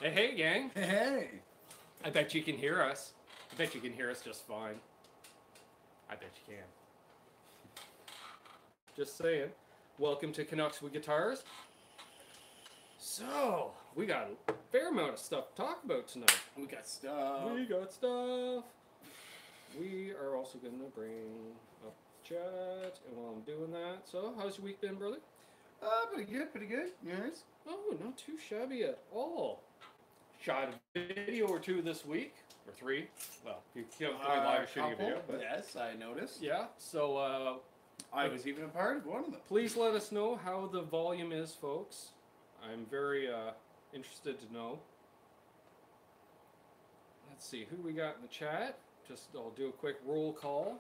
Hey, hey, gang. Hey. I bet you can hear us. I bet you can hear us just fine. I bet you can. Just saying. Welcome to Canucks With Guitars. So, we got a fair amount of stuff to talk about tonight. We got stuff. We got stuff. We are also going to bring up chat, and while I'm doing that, so how's your week been, brother? Pretty good, pretty good. Yours? Oh, not too shabby at all. Shot a video or two this week, or three. Well, you can't play live shooting a video, but yes, I noticed. yeah. So I was even a part of one of them. please let us know how the volume is, folks. I'm very interested to know. Let's see who we got in the chat. Just I'll do a quick roll call.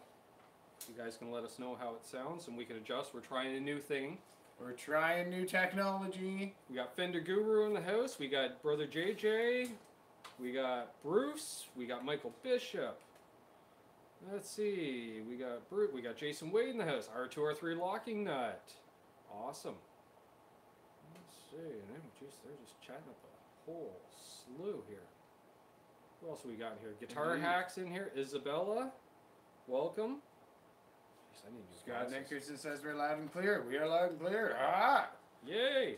You guys can let us know how it sounds, and we can adjust. We're trying a new thing. We're trying new technology. We got Fender Guru in the house. We got Brother JJ. We got Bruce. We got Michael Bishop. Let's see. We got Bruce. We got Jason Wade in the house. R2R3 Locking Nut. Awesome. Let's see. Jeez, they're just chatting up a whole slew here. Who else we got in here? Guitar Hacks in here. Isabella. Welcome. Jeez, I need new Scott glasses. Nickerson says we're loud and clear. We are loud and clear. Ah! Yay!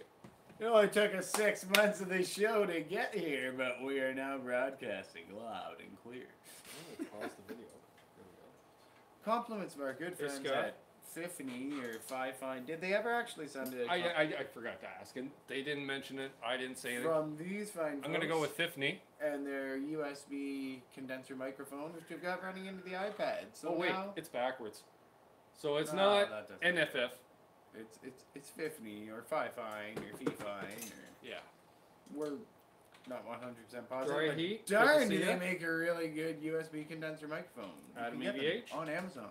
It only took us 6 months of this show to get here, but we are now broadcasting loud and clear. Oh, pause the video. There we go. Compliments of our good friends at Tiffany or Fi-Fine. Did they ever actually send it? I forgot to ask, and they didn't mention it. I didn't say anything. From these fine I'm going to go with Tiffany. And their USB condenser microphone, which we've got running into the iPad. So Oh, wait, now, it's backwards. So it's No, not that doesn't NFF. It's Tiffany or Fi-Fine or Fi-Fine or Yeah. we're not 100% positive. Dry but heat. Darn, Good to do see they ya. make a really good USB condenser microphone? You Adam can get them EVH. on Amazon.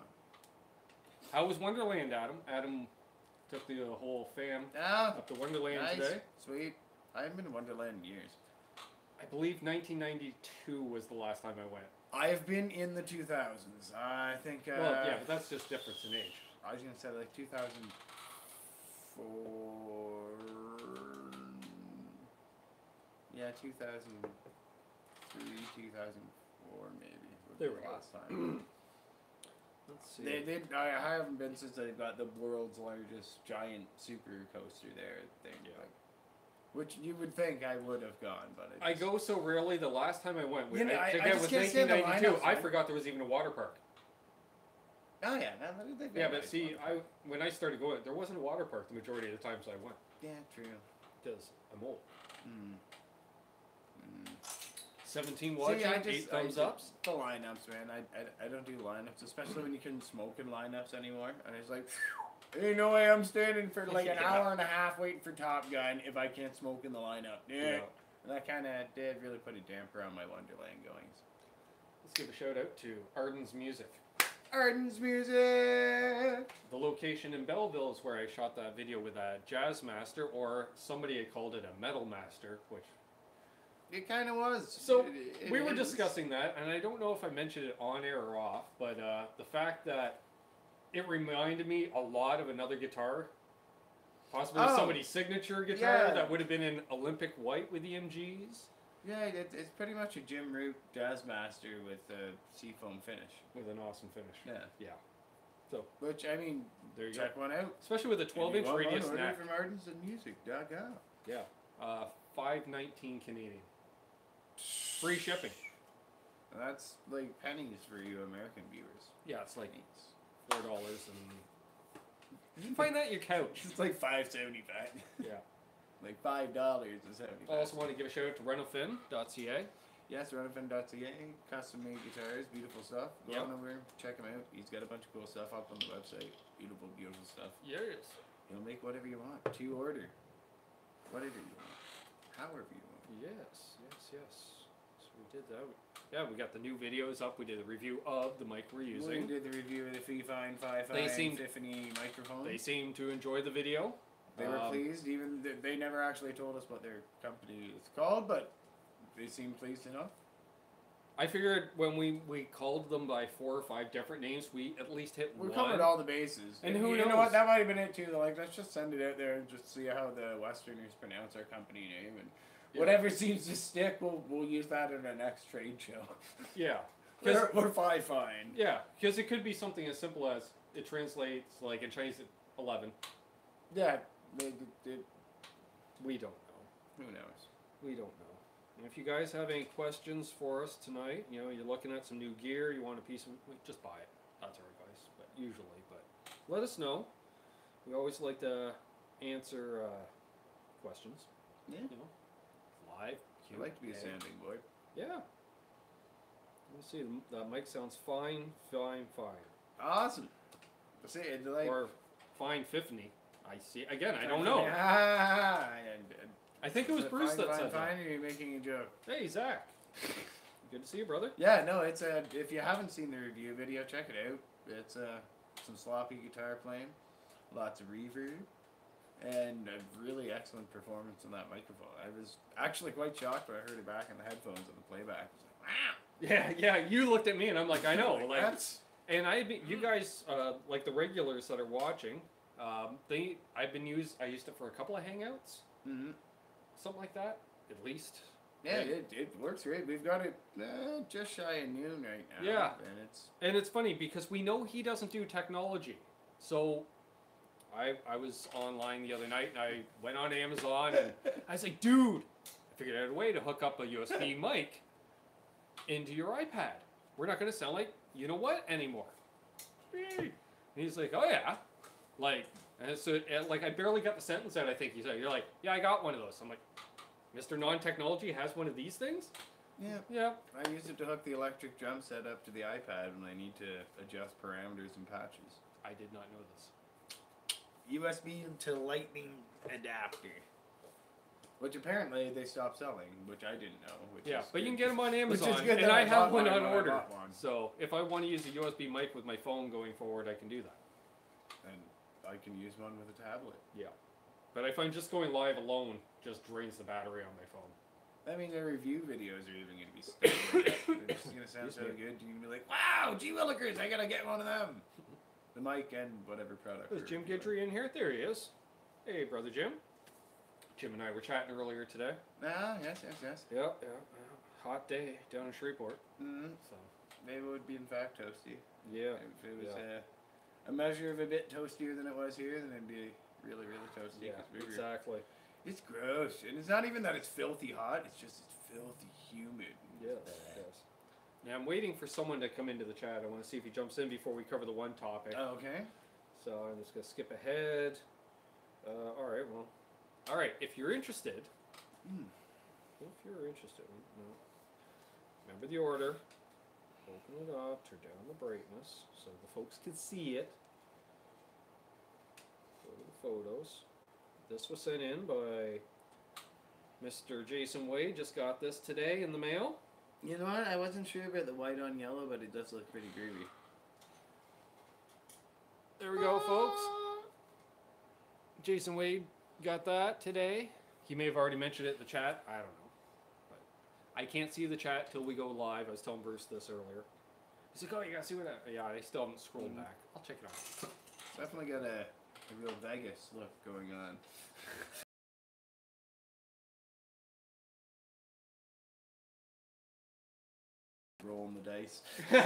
How was Wonderland, Adam? Adam took the whole fam Ah, up to Wonderland nice, today. sweet. I haven't been to Wonderland in years. I believe 1992 was the last time I went. I have been in the 2000s. I think. Well, yeah, but that's just difference in age. I was gonna say like 2004. Yeah, 2003, 2004 maybe. Would There be we the go. last time. Let's see. I haven't been since they've got the world's largest giant super coaster there. Yeah. Like, which you would think I would have gone, but I go so rarely. The last time I went, You know, I again, just was can't stand the 1992. lineups, I man. forgot there was even a water park. Oh yeah, Yeah, but see, when I started going, there wasn't a water park the majority of the times I went. Yeah, true. Because I'm old. Mm. 17 watching, See, 8 thumbs ups. The lineups, man. I don't do lineups, especially when you can smoke in lineups anymore. And it's like, ain't no way I'm standing for like an hour and a half waiting for Top Gun if I can't smoke in the lineup. Yeah. And that kind of did really put a damper on my Wonderland goings. Let's give a shout out to Arden's Music. Arden's Music! The location in Belleville is where I shot that video with a jazz master, or somebody had called it a metal master, which... It kind of was. So, It we were is. discussing that, and I don't know if I mentioned it on air or off, but the fact that it reminded me a lot of another guitar, possibly somebody's signature guitar that would have been in Olympic white with EMGs. Yeah, it's pretty much a Jim Root Jazz Master with a seafoam finish. With an awesome finish. Yeah. Yeah. So, which, I mean, there you check one out. Especially with a 12-inch radius order neck. from ardensandmusic.com. Yeah. $5.19 Canadian. Free shipping. That's like pennies for you American viewers. Yeah, it's like $4 and you can find that in your couch. It's like $5.75. Yeah. Like $5 is $75. I also want to give a shout out to renofin.ca. Yes, renofin.ca, custom made guitars, beautiful stuff. Go on over, check him out. He's got a bunch of cool stuff up on the website. Beautiful, beautiful stuff. Yes. He'll make whatever you want. To order. Whatever you want. However you want. Yes. So we did that. Yeah, we got the new videos up. We did a review of the mic we're using. We did the review of the Fifine 5.5 Tiffany microphone. They seemed to enjoy the video. They were pleased. Even they never actually told us what their company is called, but they seemed pleased enough. I figured when we called them by 4 or 5 different names, we at least hit one. We covered all the bases. And who you knows? know what? That might have been it too. Like, let's just send it out there and just see how the Westerners pronounce our company name, and whatever seems to stick, we'll use that in our next trade show. Yeah. We're fine. Yeah, because it could be something as simple as it translates, like in Chinese, 11. Yeah. We don't know. Who knows? We don't know. And if you guys have any questions for us tonight, you know, you're looking at some new gear, you want a piece of, just buy it. That's our advice, but usually. But let us know. We always like to answer questions. Yeah. You know, live. I like to be a sounding board. Yeah. Let's see. The mic sounds fine. Awesome. See it like or fine 50. I see. Again, I don't know. I think it was Bruce that said that. Fine, or are you making a joke? Hey, Zach. Good to see you, brother. Yeah, no, it's if you haven't seen the review video, check it out. It's some sloppy guitar playing, lots of reverb, and a really excellent performance on that microphone. I was actually quite shocked when I heard it back in the headphones on the playback. I was like, wow. Yeah, you looked at me and I'm like, I know. Like, like that's... And you guys, like the regulars that are watching, I used it for a couple of hangouts. Mm-hmm. Something like that, at least. Yeah, it works great. We've got it just shy of noon right now. Yeah. And it's funny because we know he doesn't do technology. So I was online the other night and I went on Amazon and I was like, dude, I figured out a way to hook up a USB mic into your iPad. We're not going to sound like you know what anymore. And he's like, oh yeah. Like, and so like I barely got the sentence out. I think he said, you're like, yeah, I got one of those. I'm like, Mr. Non-Technology has one of these things? Yeah. Yeah. I use it to hook the electric drum set up to the iPad when I need to adjust parameters and patches. I did not know this. USB to lightning adapter. Which apparently they stopped selling, which I didn't know. Yeah, but you can get them on Amazon, good and I have one on I order. bought one. So if I want to use a USB mic with my phone going forward, I can do that. And I can use one with a tablet. Yeah. But I find just going live alone just drains the battery on my phone. That means our review videos are even going to be stupid. They're just going to sound so good. You're going to be like, wow, gee willikers, I got to get one of them. The mic and whatever product. There's Jim Guidry in here. There he is. Hey, brother Jim. Jim and I were chatting earlier today. Ah, yes. Yeah. Hot day down in Shreveport. Mm-hmm. So maybe it would be in fact toasty. Yeah. If it was a measure of a bit toastier than it was here, then it'd be really, really toasty. Yeah, exactly. It's gross. And it's not even that it's filthy hot, it's just it's filthy humid. Yes. Now I'm waiting for someone to come into the chat. I want to see if he jumps in before we cover the one topic. Oh, okay. So I'm just going to skip ahead. All right, if you're interested, remember the order. Open it up, turn down the brightness so the folks can see it. Go to the photos. This was sent in by Mr. Jason Wade. Just got this today in the mail. You know what? I wasn't sure about the white on yellow, but it does look pretty groovy. There we go, folks. Jason Wade got that today. He may have already mentioned it in the chat. I don't know. But I can't see the chat till we go live. I was telling Bruce this earlier. He's like, oh, you gotta see what that... Yeah, I still haven't scrolled back. I'll check it out. Definitely got a real Vegas look going on. Rolling the dice. Nice.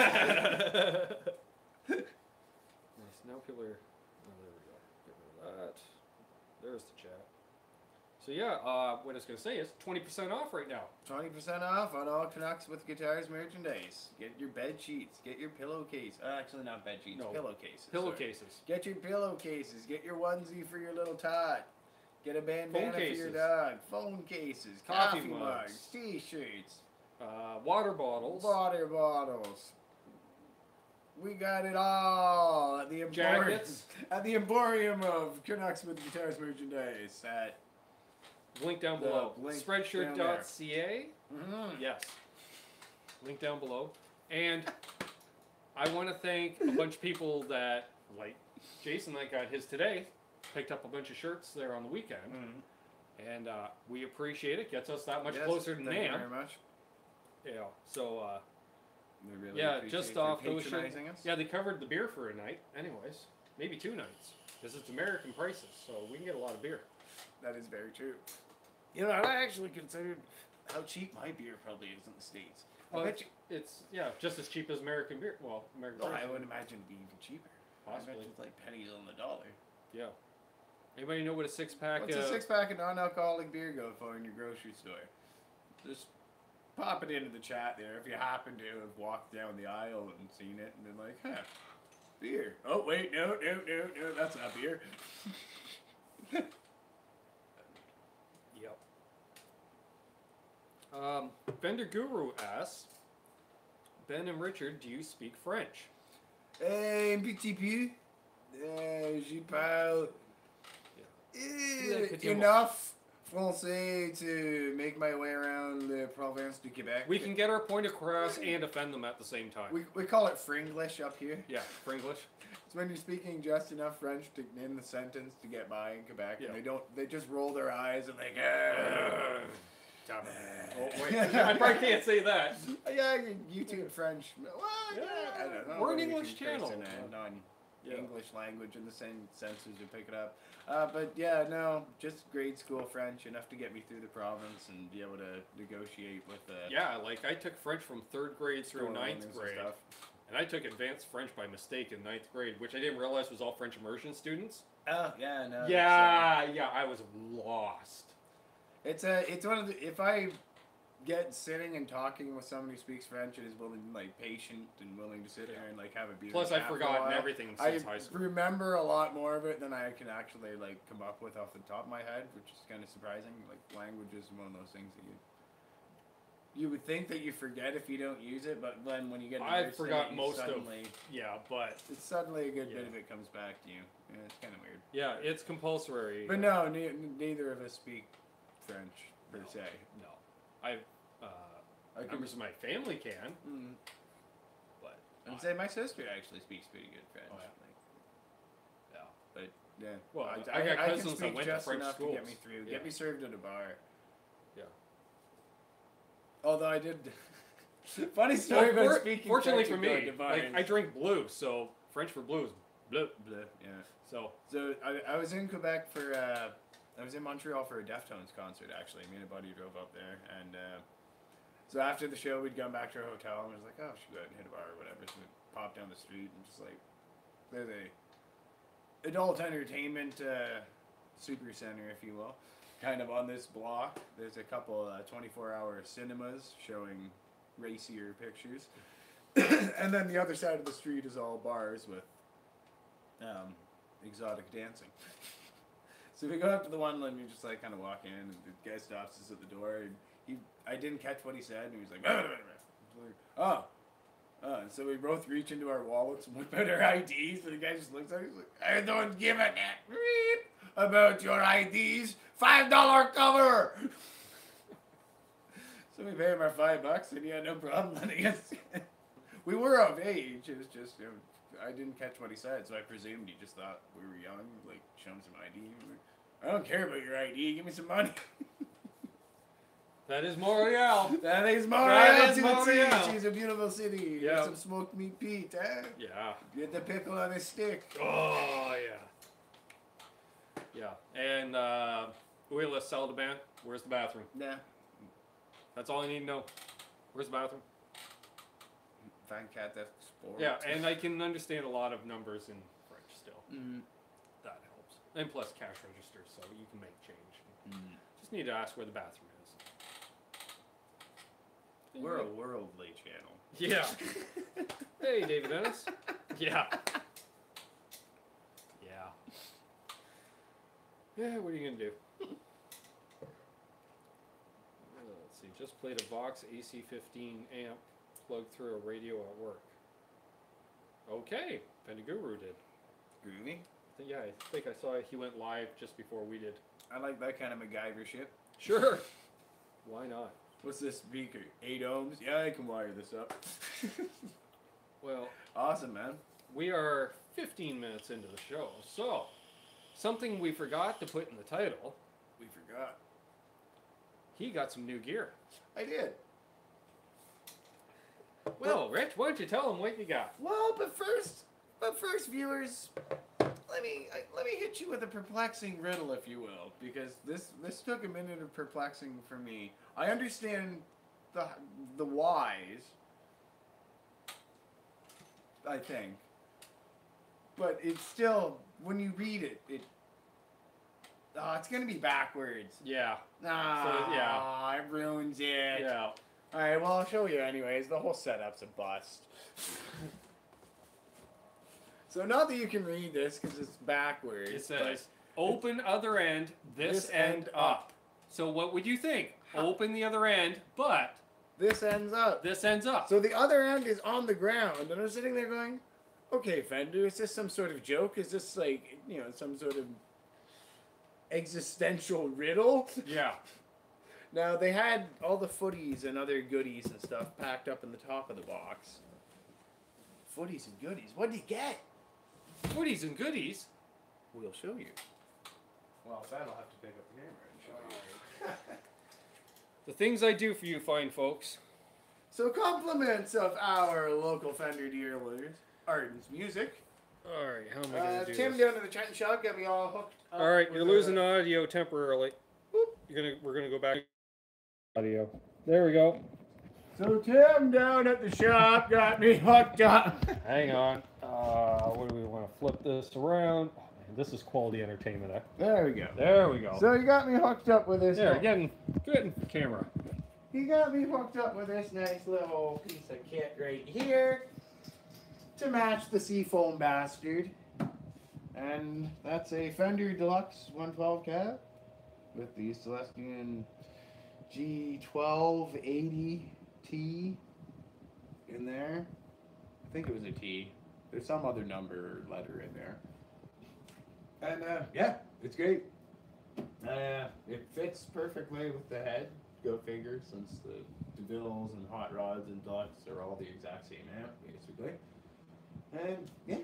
Now people are... Oh, there we go. Get rid of that. There's the chat. So yeah, what I was going to say is 20% off right now. 20% off on all Canucks with Guitars merchandise. Get your bed sheets. Get your pillowcase. Actually, not bed sheets. No. Pillowcases. Pillowcases. Get your pillowcases. Get your onesie for your little tot. Get a bandana for your dog. Phone cases. Coffee mugs. T-shirts. Water bottles. Water bottles. We got it all at the Emporium. Jackets. At the Emporium of Canucks With Guitars merchandise at Link down below. link Spreadshirt.ca. Mm-hmm. Yes. Link down below. And I want to thank a bunch of people that, like Jason, that got his today, picked up a bunch of shirts there on the weekend. Mm-hmm. And we appreciate it. Gets us that much Yes, closer to thank you NAMM. very much. Yeah. So, We really yeah, appreciate just you off those shirts. patronizing us. Yeah, they covered the beer for a night, anyways. Maybe 2 nights. Because it's American prices, so we can get a lot of beer. That is very true. You know, I actually considered how cheap my beer probably is in the States. Well, it's just as cheap as American beer. Well, American Well, beer. I would imagine it'd be even cheaper. Possibly. I bet it's like pennies on the dollar. Yeah. Anybody know what a 6-pack? What's a 6-pack of non-alcoholic beer go for in your grocery store? Just pop it into the chat there if you happen to have walked down the aisle and seen it and been like, huh, beer. Oh, wait, no, that's not beer. Yep. Fender Guru asks, Ben and Richard, do you speak French? Un petit peu. Je parle enough français to make my way around the province du Québec. We can get our point across and offend them at the same time. We call it Fringlish up here. Yeah, Fringlish. It's when you're speaking just enough French to in the sentence to get by in Quebec, Yeah. and they just roll their eyes and like. Oh wait, I probably can't say that. Yeah, YouTube French. Well, Yeah, I don't know. we're an Maybe English if you curse channel. in a non-English language in the same senses you pick it up. But yeah, no, just grade school French, enough to get me through the province and be able to negotiate with the. Yeah, like I took French from 3rd grade through store 9th owners and grade. stuff. And I took advanced French by mistake in 9th grade, which I didn't realize was all French immersion students. Oh yeah, no. Yeah, I was lost. It's one of the if I get sitting and talking with someone who speaks French and is willing, like, patient and willing to sit there and like have a beer. Plus, and I've chat for a forgotten while, everything since high I school. remember a lot more of it than I can actually like come up with off the top of my head, which is kind of surprising. Like language is one of those things that you would think that you forget if you don't use it, but then when you get I forgot most of. suddenly, Yeah, but it's suddenly a good Yeah. bit of it comes back to you. Yeah, it's kind of weird. yeah, it's compulsory. But no, neither of us speak French per se. No, members of my family can, Mm. but I'd say my sister actually speaks pretty good French. Oh, yeah. Like, yeah. but yeah. Well, I got can cousins that speak went to just French enough schools. to get me through. Yeah. Get me served at a bar. Yeah. Although I did. Funny story Well, about speaking fortunately French for and going me, to like, bars. I drink blue, so French for blue is bleu. Bleh, yeah. So So I was in Quebec for I was in Montreal for a Deftones concert actually. Me and a buddy drove up there, and so after the show we'd gone back to our hotel and was like, oh, should go out and hit a bar or whatever. So we popped down the street and just like there's a adult entertainment super center, if you will, kind of on this block. There's a couple 24-hour cinemas showing racier pictures, and then the other side of the street is all bars with exotic dancing. So we go up to the one and we just like kind of walk in, and the guy stops us at the door, and I didn't catch what he said, and he was like, oh. And so we both reach into our wallets and whip out our IDs, and the guy just looks at us, he's like, I don't give a rip about your IDs, $5 cover. So we pay him our $5, and he had no problem letting us. We were of age. It was just I didn't catch what he said, so I presumed he just thought we were young. Like, show him some ID. I don't care about your ID. Give me some money. that is Montreal. That is Montreal. Montreal. She's a beautiful city. Yeah. Get some smoked meat Pete, eh? Yeah. Get the pickle on a stick. Oh yeah. Yeah. And Wheeler Saldaban, where's the bathroom? Nah. That's all I need to know. Where's the bathroom? Fan cat sport. Yeah, and I can understand a lot of numbers in French still. Mm. That helps. And plus cash register, so you can make change. Mm. Just need to ask where the bathroom is. We're a worldly channel. Yeah. Hey, David Ennis. Yeah. Yeah. Yeah, what are you going to do? Let's see, just played a Vox AC15 amp plugged through a radio at work. Okay, Fender Guru did. Groovy. Yeah, I think I saw he went live just before we did. I like that kind of MacGyver shit. Sure. Why not? What's this speaker? 8 ohms? Yeah, I can wire this up. Well, awesome, man. We are 15 minutes into the show, so something we forgot to put in the title. We forgot. He got some new gear. I did. Well, Rich, why don't you tell him what you got? Well, but first, viewers, let me hit you with a perplexing riddle, if you will, because this took a minute of perplexing for me. I understand the whys, I think, but it's still, when you read it, it's gonna be backwards. Yeah. It ruins it. Yeah. All right, well, I'll show you anyways. The whole setup's a bust. So not that you can read this because it's backwards. It says, open other end, this end up. So what would you think? Open the other end, but this ends up. This ends up. So the other end is on the ground, and I'm sitting there going, okay, Fender, is this some sort of joke? Is this like, some sort of existential riddle? Yeah. Now, they had all the footies and other goodies and stuff packed up in the top of the box. Footies and goodies. What did you get? Footies and goodies? We'll show you. Well, that'll have to pick up the camera and show you. The things I do for you fine folks. So compliments of our local Fender dealers, Arden's Music. All right, how am I going to do Tim this? down to the Trenton shop got me all hooked up. All right, you're losing audio temporarily. We're gonna go back. Audio. There we go. So Tim down at the shop got me hooked up. Hang on. What do we want to flip this around? Oh, man, this is quality entertainment. There we go. There we go. So you got me hooked up with this. There, getting good camera. He got me hooked up with this nice little piece of kit right here to match the Seafoam bastard. And that's a Fender Deluxe 112 cab with the Celestian G1280T in there. I think it was a T. There's some other number or letter in there. And yeah, it's great. It fits perfectly with the head. Go figure, since the DeVilles and Hot Rods and Deluxe are all the exact same amp, basically. And yeah,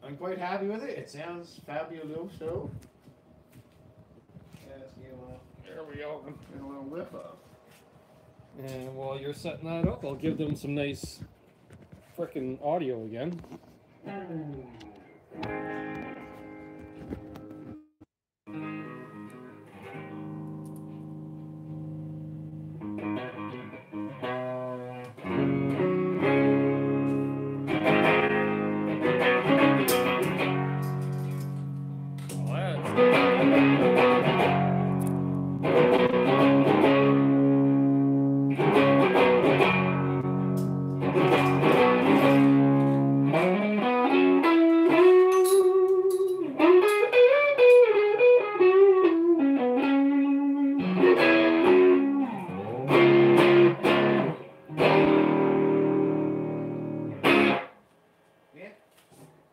I'm quite happy with it. It sounds fabuloso. There we go. And a little whip up. And while you're setting that up, I'll give them some nice frickin' audio again.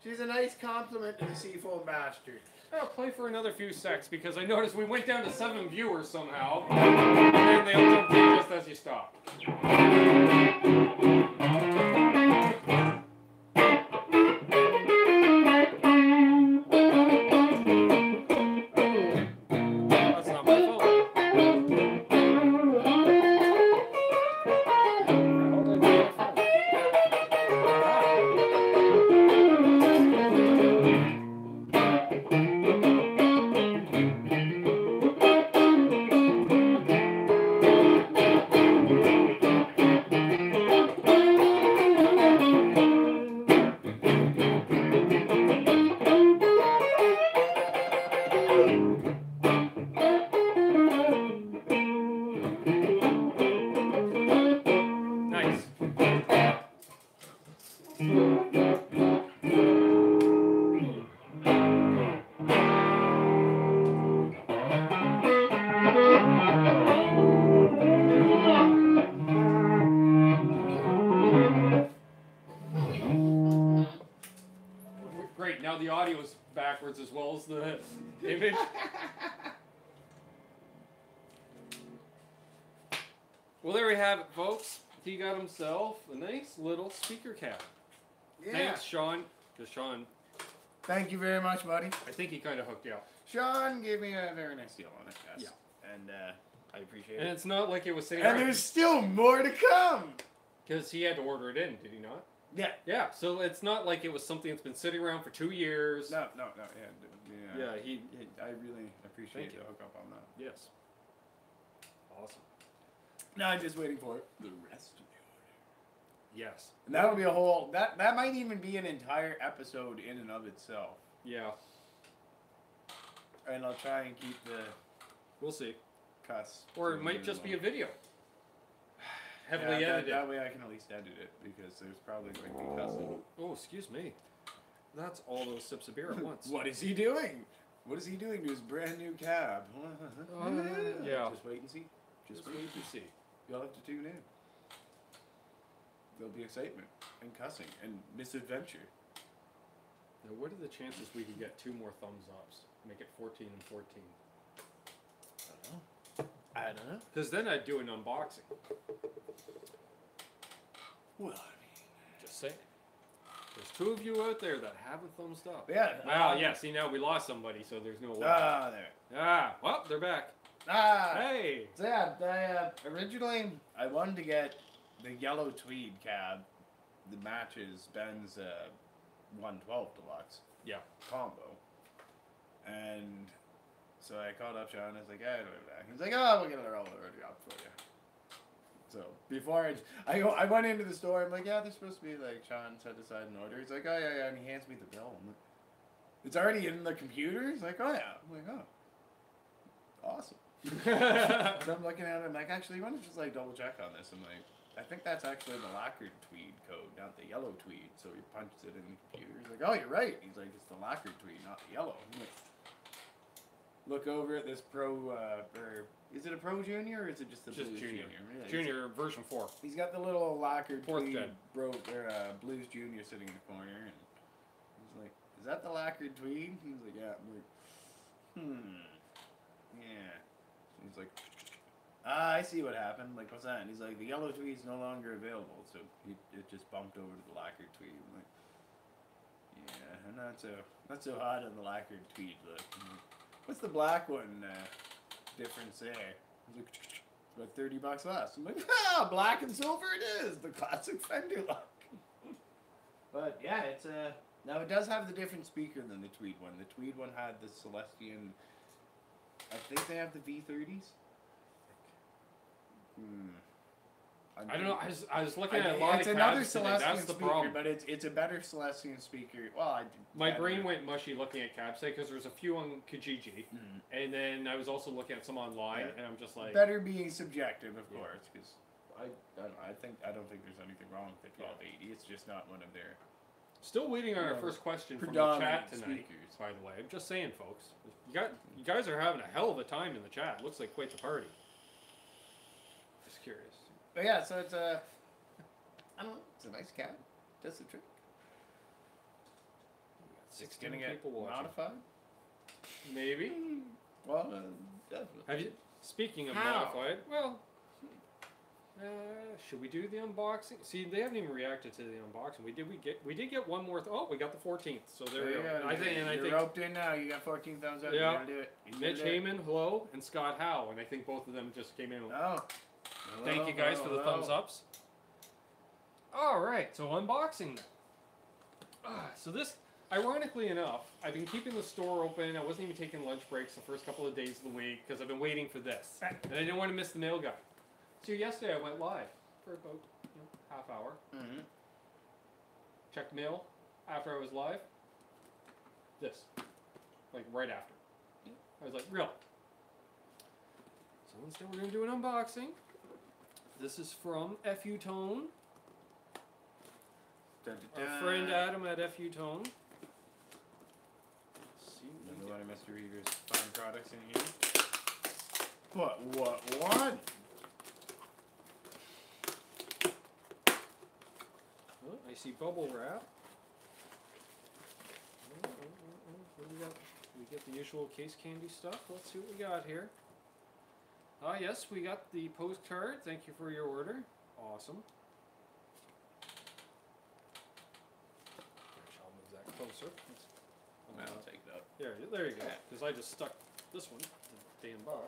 She's a nice compliment to the Seafoam bastard. I'll play for another few secs because I noticed we went down to 7 viewers somehow. And they all jumped in just as you stopped. That's not my fault. now the audio's backwards as well as the image. Well, there we have it, folks. He got himself a nice little speaker cab. Yeah. Thanks, Sean. Because Sean, Thank you very much, buddy. I think he kind of hooked you up. Sean gave me a very nice deal on it. Yes. Yeah. And I appreciate And it. it's not like it was sitting And there's still more to come. because he had to order it in, did he not? Yeah. Yeah, so it's not like it was something that's been sitting around for 2 years. No. Yeah. Yeah, I really appreciate Thank you. the hookup on that. Yes. Awesome. Now I'm just waiting for the rest of the order. Yes. And that'll be a whole. That might even be an entire episode in and of itself. Yeah. And I'll try and keep the We'll see. cuss. Or to it might a just be a minimum. video. Heavily Yeah, edited. That way I can at least edit it because there's probably going to be cussing. Oh, excuse me. That's all those sips of beer at once. What is he doing? What is he doing to his brand new cab? Yeah. Just wait and see. Just wait to see. You'll have to tune in. There'll be excitement and cussing and misadventure. Now, what are the chances we could get 2 more thumbs ups? Make it 14 and 14. I don't know. Because then I'd do an unboxing. Well, I mean, Just saying. There's 2 of you out there that haven't thumbs up. yeah. Wow, yeah, see now we lost somebody, so there's no way. There. Well, they're back. Hey! So yeah, originally I wanted to get the yellow tweed cab that matches Ben's 112 Deluxe. Yeah. Combo. And so I called up Sean and I was like, hey, he's like, oh, we'll get it all already up for you. So before I went into the store, I'm like, yeah, there's supposed to be like Sean set aside an order. He's like, oh yeah, and he hands me the bill. I'm like, it's already in the computer? He's like, oh yeah. I'm like, oh. Awesome. So I'm looking at it, I'm like, actually, you want to just like double check on this? I'm like, I think that's actually the lacquered tweed code, not the yellow tweed. So he punches it in the computer. He's like, oh, you're right. He's like, it's the lacquered tweed, not the yellow. I'm like, look over at this Pro, or is it a Pro Junior or is it just the Blues Junior? Yeah, Junior version 4. He's got the little lacquered Fourth tweed gen. Blues Junior sitting in the corner, and he's like, "Is that the lacquered tweed?" He's like, "Yeah." I'm like, yeah. He's like, I see what happened. Like, what's that? And he's like, the yellow tweed's no longer available, so it just bumped over to the lacquered tweed. I'm like, yeah, I'm not so hot on the lacquered tweed look. I'm like, what's the black one difference there? He's like, about $30 less. I'm like, black and silver it is, the classic Fender look. But yeah, it's now it does have the different speaker than the tweed one. The tweed one had the Celestian. I think they have the V30s. I don't know. I was looking at a lot it's of another cabs today. Celestian That's the speaker, problem. but it's a better Celestian speaker. Well, My brain went mushy looking at cabs today because there was a few on Kijiji, and then I was also looking at some online, and I'm just like, better being subjective, of course, because I don't think there's anything wrong with the 1280. It's just not one of their. Still waiting on our first question from the chat tonight. By the way, I'm just saying, folks, you guys are having a hell of a time in the chat. Looks like quite the party. Just curious. But yeah, so it's a. I don't know. It's a nice cab. Does the trick. It's gonna get modified. Maybe. Well, definitely. Have you? Speaking of How? modified, well, should we do the unboxing? See, they haven't even reacted to the unboxing. We did get one more. We got the 14th. So there we go. I think you're roped in now. You got 14 thumbs up. Yeah. You gotta do it. Mitch Heyman, hello, and Scott Howe, and I think both of them just came in. Oh. Thank you guys for the thumbs ups. All right, so unboxing. So this, ironically enough, I've been keeping the store open. I wasn't even taking lunch breaks the first couple of days of the week because I've been waiting for this, and I didn't want to miss the mail guy. So yesterday I went live for about half hour. Checked mail after I was live. This, like right after. I was like, really? So instead we're gonna do an unboxing. This is from FU Tone. Our friend Adam at FU Tone. Let's see Another one of Mr. Reader's fine products in here. What? Oh, I see bubble wrap. we get the usual case candy stuff. Let's see what we got here. Ah, yes, we got the postcard. Thank you for your order. Awesome. I'll move that closer. I'll take it out. There you go. Because I just stuck this one in the damn box.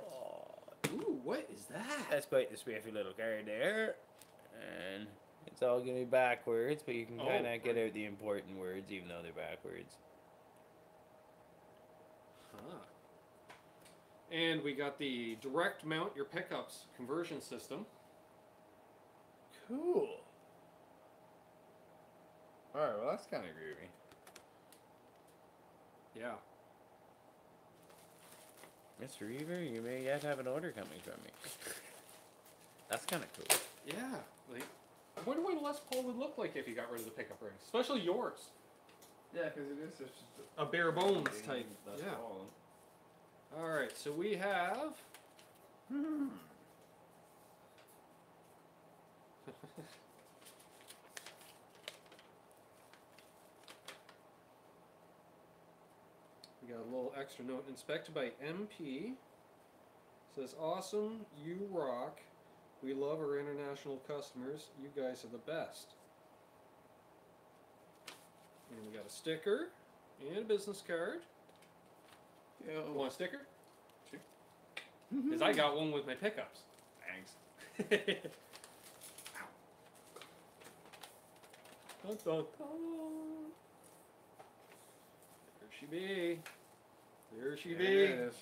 Ooh, what is that? That's quite the spiffy little card there. And it's all going to be backwards, but you can kind of get out the important words even though they're backwards. Huh. And we got the direct mount your pickups conversion system. Cool. Alright, well that's kind of groovy. Yeah. Mr. Reaver, you may yet have an order coming from me. That's kind of cool. Yeah. Like, I wonder what a Les Paul would look like if you got rid of the pickup rings. Especially yours. Yeah, because it is just a bare bones type. That's yeah. all. Alright, so we have... We got a little extra note. Inspected by MP. Says, awesome, you rock. We love our international customers. You guys are the best. And we got a sticker and a business card. Yo. Want a sticker? Sure. Because I got one with my pickups. Thanks. Dun, dun, dun. There she be. There she be. There it is.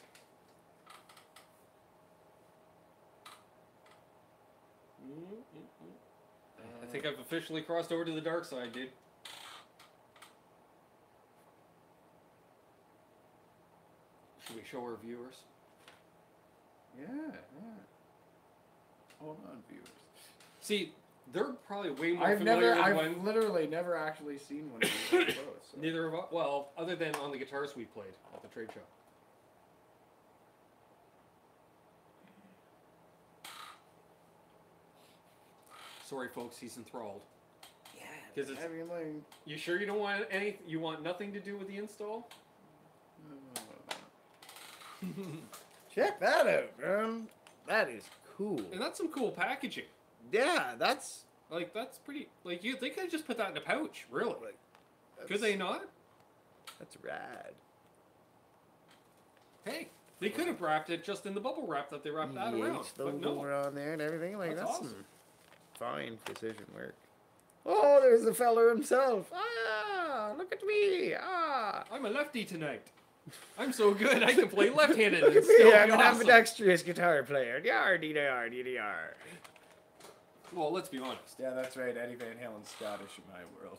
I think I've officially crossed over to the dark side, dude. Should we show our viewers? Yeah. Hold on, viewers. See, they're probably way more I've familiar with one. I've literally never actually seen one of these up close. So. Neither of us. Well, other than on the guitars we played at the trade show. Sorry, folks, he's enthralled. Yeah. Because it's. I mean, like. You sure you don't want any? You want nothing to do with the install? Check that out, man. That is cool. And that's some cool packaging. Yeah, that's pretty. Like they could have just put that in a pouch, really. Could they not? That's rad. Hey, they could have wrapped it just in the bubble wrap that they wrapped that around. But no. Around there and everything. Like that's awesome. Some fine precision work. Oh, there's the fella himself. Ah, look at me. Ah. I'm a lefty tonight. I'm so good I can play left-handed. Look and at me. still I'm be an awesome. ambidextrous guitar player. Yar-dee-dar. Well, let's be honest. Yeah, that's right. Eddie Van Halen's Scottish in my world.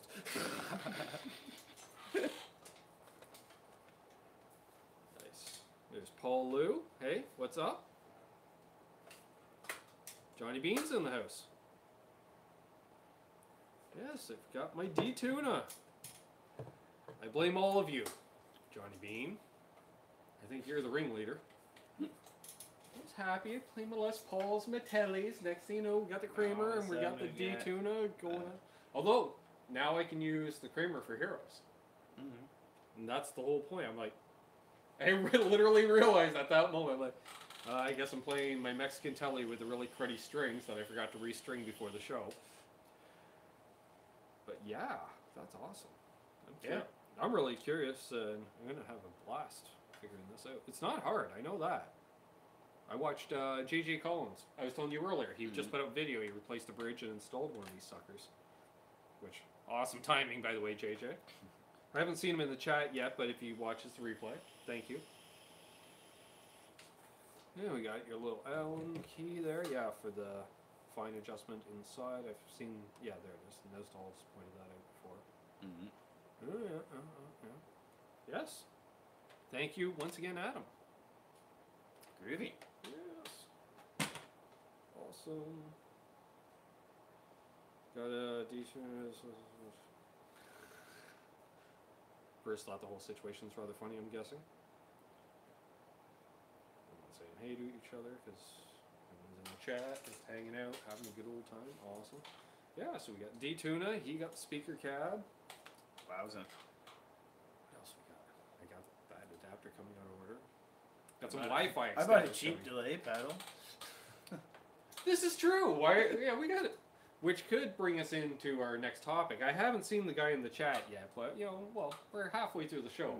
Nice. There's Paul Lou. Hey, what's up? Johnny Beane's in the house. Yes, I've got my D-Tuna. I blame all of you, Johnny Beane. I think you're the ringleader. I was happy to play my Les Pauls, my Tellys. Next thing you know, we got the Kramer and we got the D-Tuna going on. Although, now I can use the Kramer for Heroes. And that's the whole point. I'm like, I literally realized at that moment, like, I guess I'm playing my Mexican Telly with the really cruddy strings that I forgot to restring before the show. But yeah, that's awesome. I'm really curious, and I'm going to have a blast figuring this out. It's not hard, I know that. I watched JJ Collins. I was telling you earlier, he just put out video. He replaced the bridge and installed one of these suckers. Which, awesome timing, by the way, JJ. I haven't seen him in the chat yet, but if he watches the replay, thank you. Yeah, we got your little Allen key there. Yeah, for the fine adjustment inside. I've seen, yeah, there it is. Nesdall's pointed that out before. Yes. Thank you once again, Adam. Groovy. Yes. Awesome. Got a decent. Bruce thought the whole situation's rather funny, I'm guessing. Everyone's saying hey to each other because everyone's in the chat, just hanging out, having a good old time. Awesome. Yeah, so we got D-Tuna. He got the speaker cab. Wowza. What else we got? I got that coming on order. Got some Wi-Fi. I bought a extenders cheap coming. delay pedal. This is true. Why? Yeah, we got it. Which could bring us into our next topic. I haven't seen the guy in the chat yet, but well, we're halfway through the show.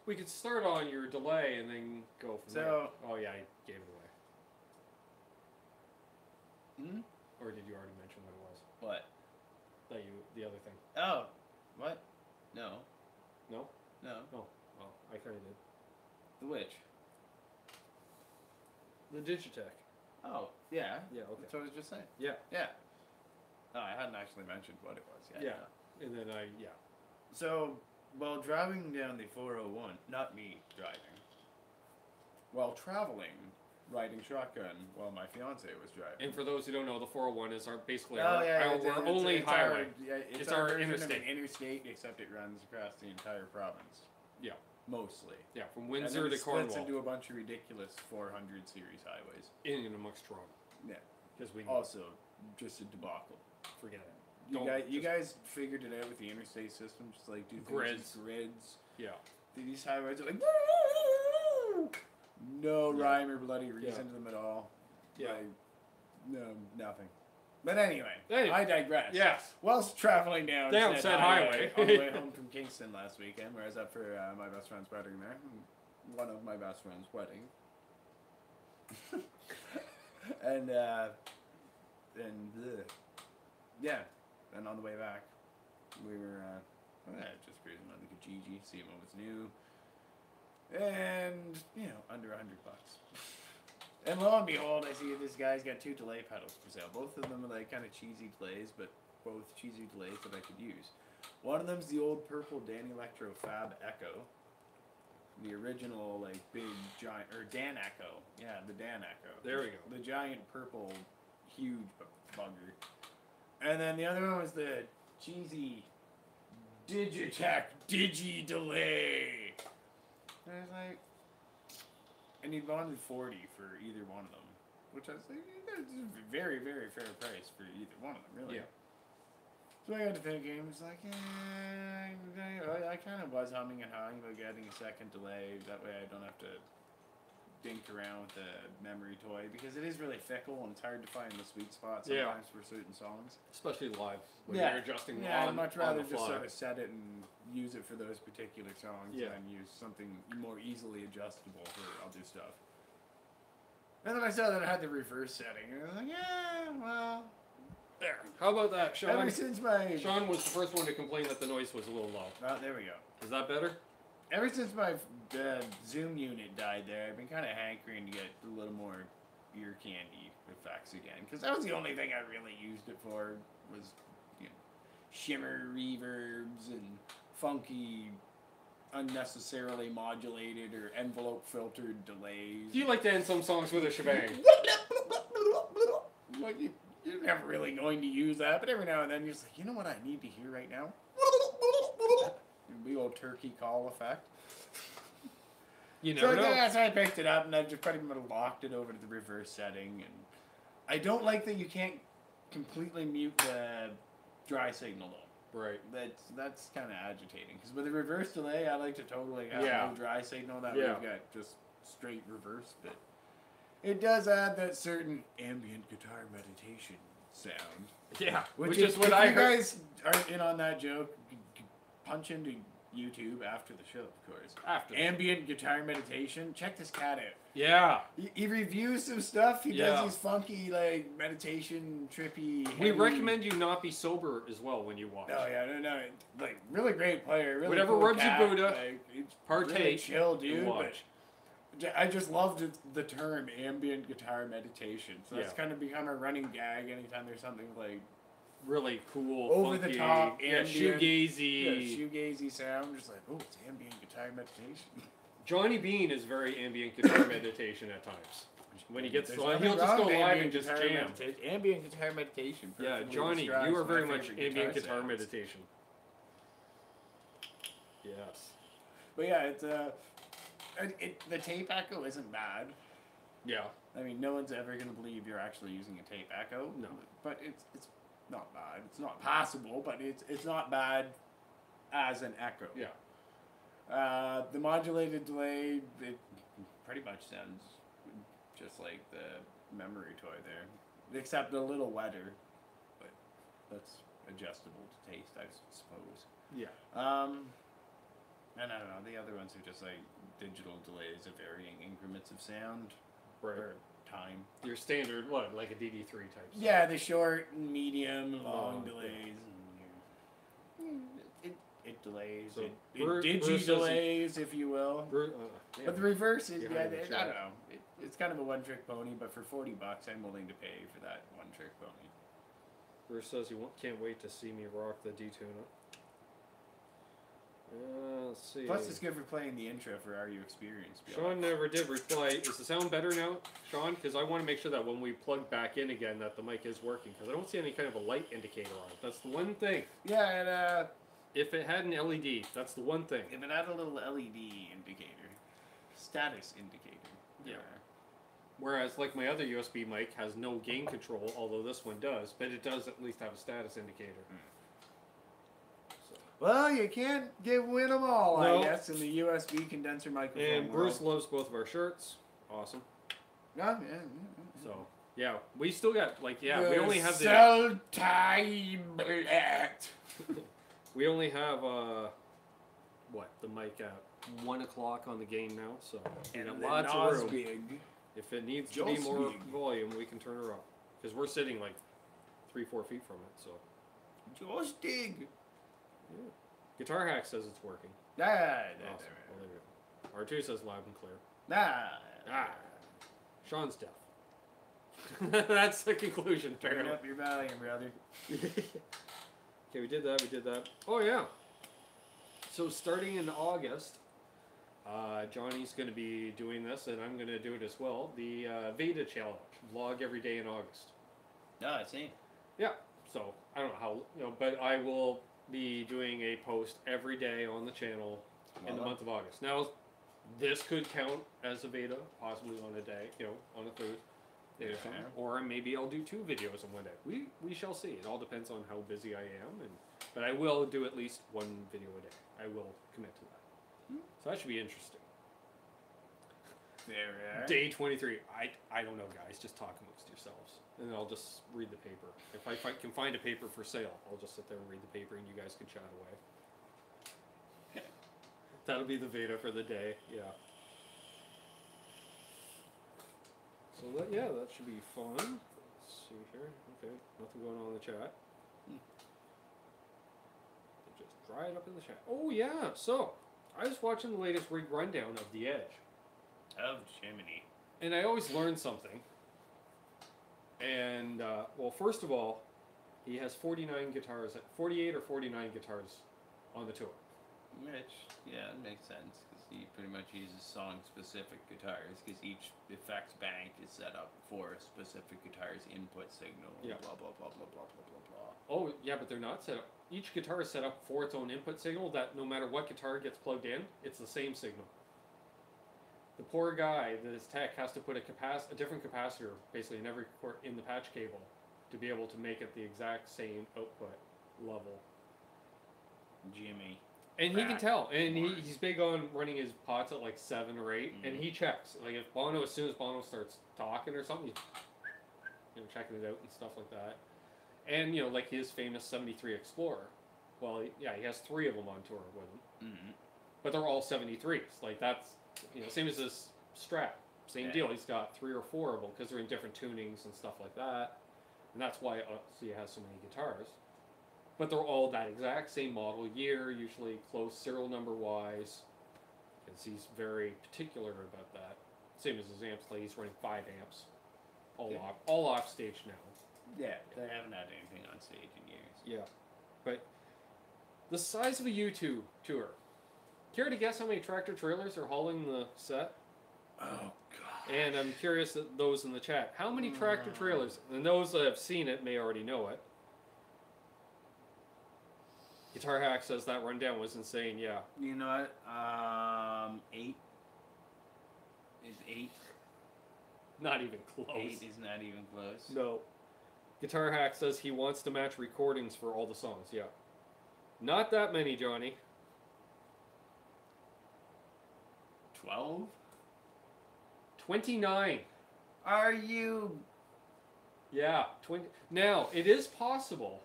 We could start on your delay and then go from there. Oh yeah, I gave it away. Hmm? Or did you already mention what it was? What? The other thing. Oh, what? No. No? No. Oh, well, I kind of did. The which? The Digitech. Oh, yeah. Yeah, okay. That's what I was just saying. Yeah. Yeah. Oh, I hadn't actually mentioned what it was yet. Yeah. And then So, while driving down the 401, not me driving, while traveling, riding shotgun while my fiance was driving. And for those who don't know, the 401 is basically our only highway. It's our version of interstate. an interstate, except it runs across the entire province. Yeah. Mostly. Yeah, from And Windsor then to it splits Cornwall. into a bunch of ridiculous 400 series highways. In and amongst Toronto. Yeah. Because we Also, just a debacle. forget it. You guys figured it out with the interstate system, just like do things as grids. Yeah. These highways are like no rhyme or bloody reason to them at all. Yeah. Like, no, nothing. But anyway, I digress. Yes. Whilst traveling down said highway. on the way home from Kingston last weekend, where I was up for my best friend's wedding there. One of my best friend's wedding. and on the way back, we were just cruising on the GG, seeing what was new. And, under $100. And lo and behold, I see this guy's got 2 delay pedals for sale. Both of them are like kind of cheesy delays, but both cheesy delays that I could use. One of them's the old purple Dan Electro Fab Echo. The original, like, big, giant, or Dan Echo. Yeah, the Dan Echo. There we go. The giant purple, huge bugger. And then the other one was the cheesy Digitech Digi Delay. And I was like, and he wanted $40 for either one of them, which I was like, that's a very, very fair price for either one of them, really. Yeah. So I got to thinking, I was like, I kind of was humming and hawing about getting a second delay. That way I don't have to dink around with the memory toy, because it is really fickle and it's hard to find the sweet spot sometimes for certain songs. Especially live, when you're adjusting I'd much rather on the just fly. sort of set it and use it for those particular songs and use something more easily adjustable for other stuff. And then I saw that I had the reverse setting, and I was like, yeah, well... There. How about that, Sean? Ever since my... Sean was the first one to complain that the noise was a little low. Oh, there we go. Is that better? Ever since my Zoom unit died there, I've been kind of hankering to get a little more ear candy effects again. Because that was the only thing I really used it for, was shimmer reverbs and funky, unnecessarily modulated or envelope filtered delays. Do you like to end some songs with a shebang? Like, you're never really going to use that, but every now and then you're just like, you know what I need to hear right now? Big old turkey call effect. You never know. Yeah, so I picked it up and I just pretty much locked it over to the reverse setting. And I don't like that you can't completely mute the dry signal though. Right. That's kind of agitating, because with a reverse delay, I like to totally have no dry signal. That way we've got just straight reverse. But it does add that certain ambient guitar meditation sound. Yeah, which is what I heard. If you guys aren't in on that joke, punch into YouTube after the show, of course. After ambient guitar meditation. Check this cat out. Yeah. He reviews some stuff. He does these funky, like, meditation, trippy... We recommend you not be sober as well when you watch. Oh, yeah, no. Like, really great player. Really whatever cool rubs cat. you Buddha, like, partake, really chill, dude. watch. But I just loved the term ambient guitar meditation. So it's kind of become a running gag anytime there's something, like... really cool, over funky, the top, shoegazy. Shoegazy sound. Just like, oh, it's ambient guitar meditation. Johnny Beane is very ambient guitar meditation at times. When he gets live, he'll just go live and just jam. Ambient guitar meditation. Yeah, Johnny, you are very much ambient guitar meditation. Yes. But yeah, it's the tape echo isn't bad. Yeah. I mean, no one's ever gonna believe you're actually using a tape echo. No. But it's not bad. It's not possible, but it's not bad as an echo. Yeah. The modulated delay, it pretty much sounds just like the memory toy there, except a little wetter, but that's adjustable to taste, I suppose. Yeah. And I don't know, the other ones are just like digital delays of varying increments of sound or time. Your standard, what, like a DD3 type stuff? Yeah, the short, medium, long delays. It delays. So it digi-delays, if you will. But the reverse is, I don't know. It's kind of a one-trick pony, but for $40, I'm willing to pay for that one-trick pony. Bruce says you can't wait to see me rock the D-Tuna. Let's see. Plus, it's good for playing the intro for Are You Experienced? Sean never did reply. Is the sound better now, Sean? Because I want to make sure that when we plug back in again, that the mic is working. Because I don't see any kind of a light indicator on it. That's the one thing. Yeah, and if it had an LED, that's the one thing. If it had a little LED indicator, status indicator. Yeah. Whereas, like my other USB mic has no gain control, although this one does, but it does at least have a status indicator. Well, you can't win them all, I guess, in the USB condenser microphone. And Bruce loves both of our shirts. Awesome. Yeah. So, yeah, we still got, like, we only have the... time left. We only have, the mic at 1 o'clock on the game now, so we got lots of room. Big. If it needs to be more volume, we can turn her up. Because we're sitting, like, 3-4 feet from it, so. Just dig. Yeah. Guitar Hack says it's working. Awesome. Well, R2 says loud and clear. Sean's deaf. That's the conclusion, apparently. Turn up your volume, brother. Okay, we did that. Oh, yeah. So starting in August, Johnny's going to be doing this, and I'm going to do it as well. The Veda Challenge. Vlog every day in August. I see. Yeah. So, I don't know how, but I will be doing a post every day on the channel in the month of August. Now, this could count as a Veda, possibly on a day, on a Thursday or something. Or maybe I'll do 2 videos in one day. We shall see. It all depends on how busy I am, but I will do at least 1 video a day. I will commit to that. So that should be interesting. Day 23. I don't know, guys. Just talk amongst yourselves. And I'll just read the paper. If I can find a paper for sale, I'll just sit there and read the paper and you guys can chat away. That'll be the Veda for the day, yeah. So that should be fun. Let's see here. Okay, nothing going on in the chat. Just dry it up in the chat. Oh yeah, so I was watching the latest rig rundown of The Edge. Of Jiminy. And I always learn something. And, well, first of all, he has 48 or 49 guitars on the tour. Which, it makes sense, because he pretty much uses song-specific guitars, because each effects bank is set up for a specific guitar's input signal, blah, blah, blah, blah, blah, blah, blah, blah. Oh, yeah, but they're not set up. Each guitar is set up for its own input signal, that no matter what guitar gets plugged in, it's the same signal. The poor guy, his tech, has to put a different capacitor, basically, in every in the patch cable, to be able to make it the exact same output level. Jimmy. And he can tell, and he's big on running his pots at like 7 or 8, and he checks. Like if Bono, as soon as Bono starts talking or something, he's checking it out and stuff like that. And like his famous '73 Explorer. Well, he has 3 of them on tour with him, but they're all '73s. Like that's same as this Strat, same deal. He's got 3 or 4 of them because they're in different tunings and stuff like that, and that's why he has so many guitars. But they're all that exact same model, year, usually close serial number wise, because he's very particular about that. Same as his amps, like he's running 5 amps, all off stage now. Yeah, they haven't had anything on stage in years. Yeah, but the size of a U2 tour. Care to guess how many tractor trailers are hauling the set? Oh God! And I'm curious that those in the chat, how many tractor trailers? And those that have seen it may already know it. Guitar Hack says that rundown was insane, yeah. You know what? 8 is 8. Not even close. 8 is not even close. No. Guitar Hack says he wants to match recordings for all the songs, yeah. Not that many, Johnny. 12? 29. Are you? Yeah, 20. Now, it is possible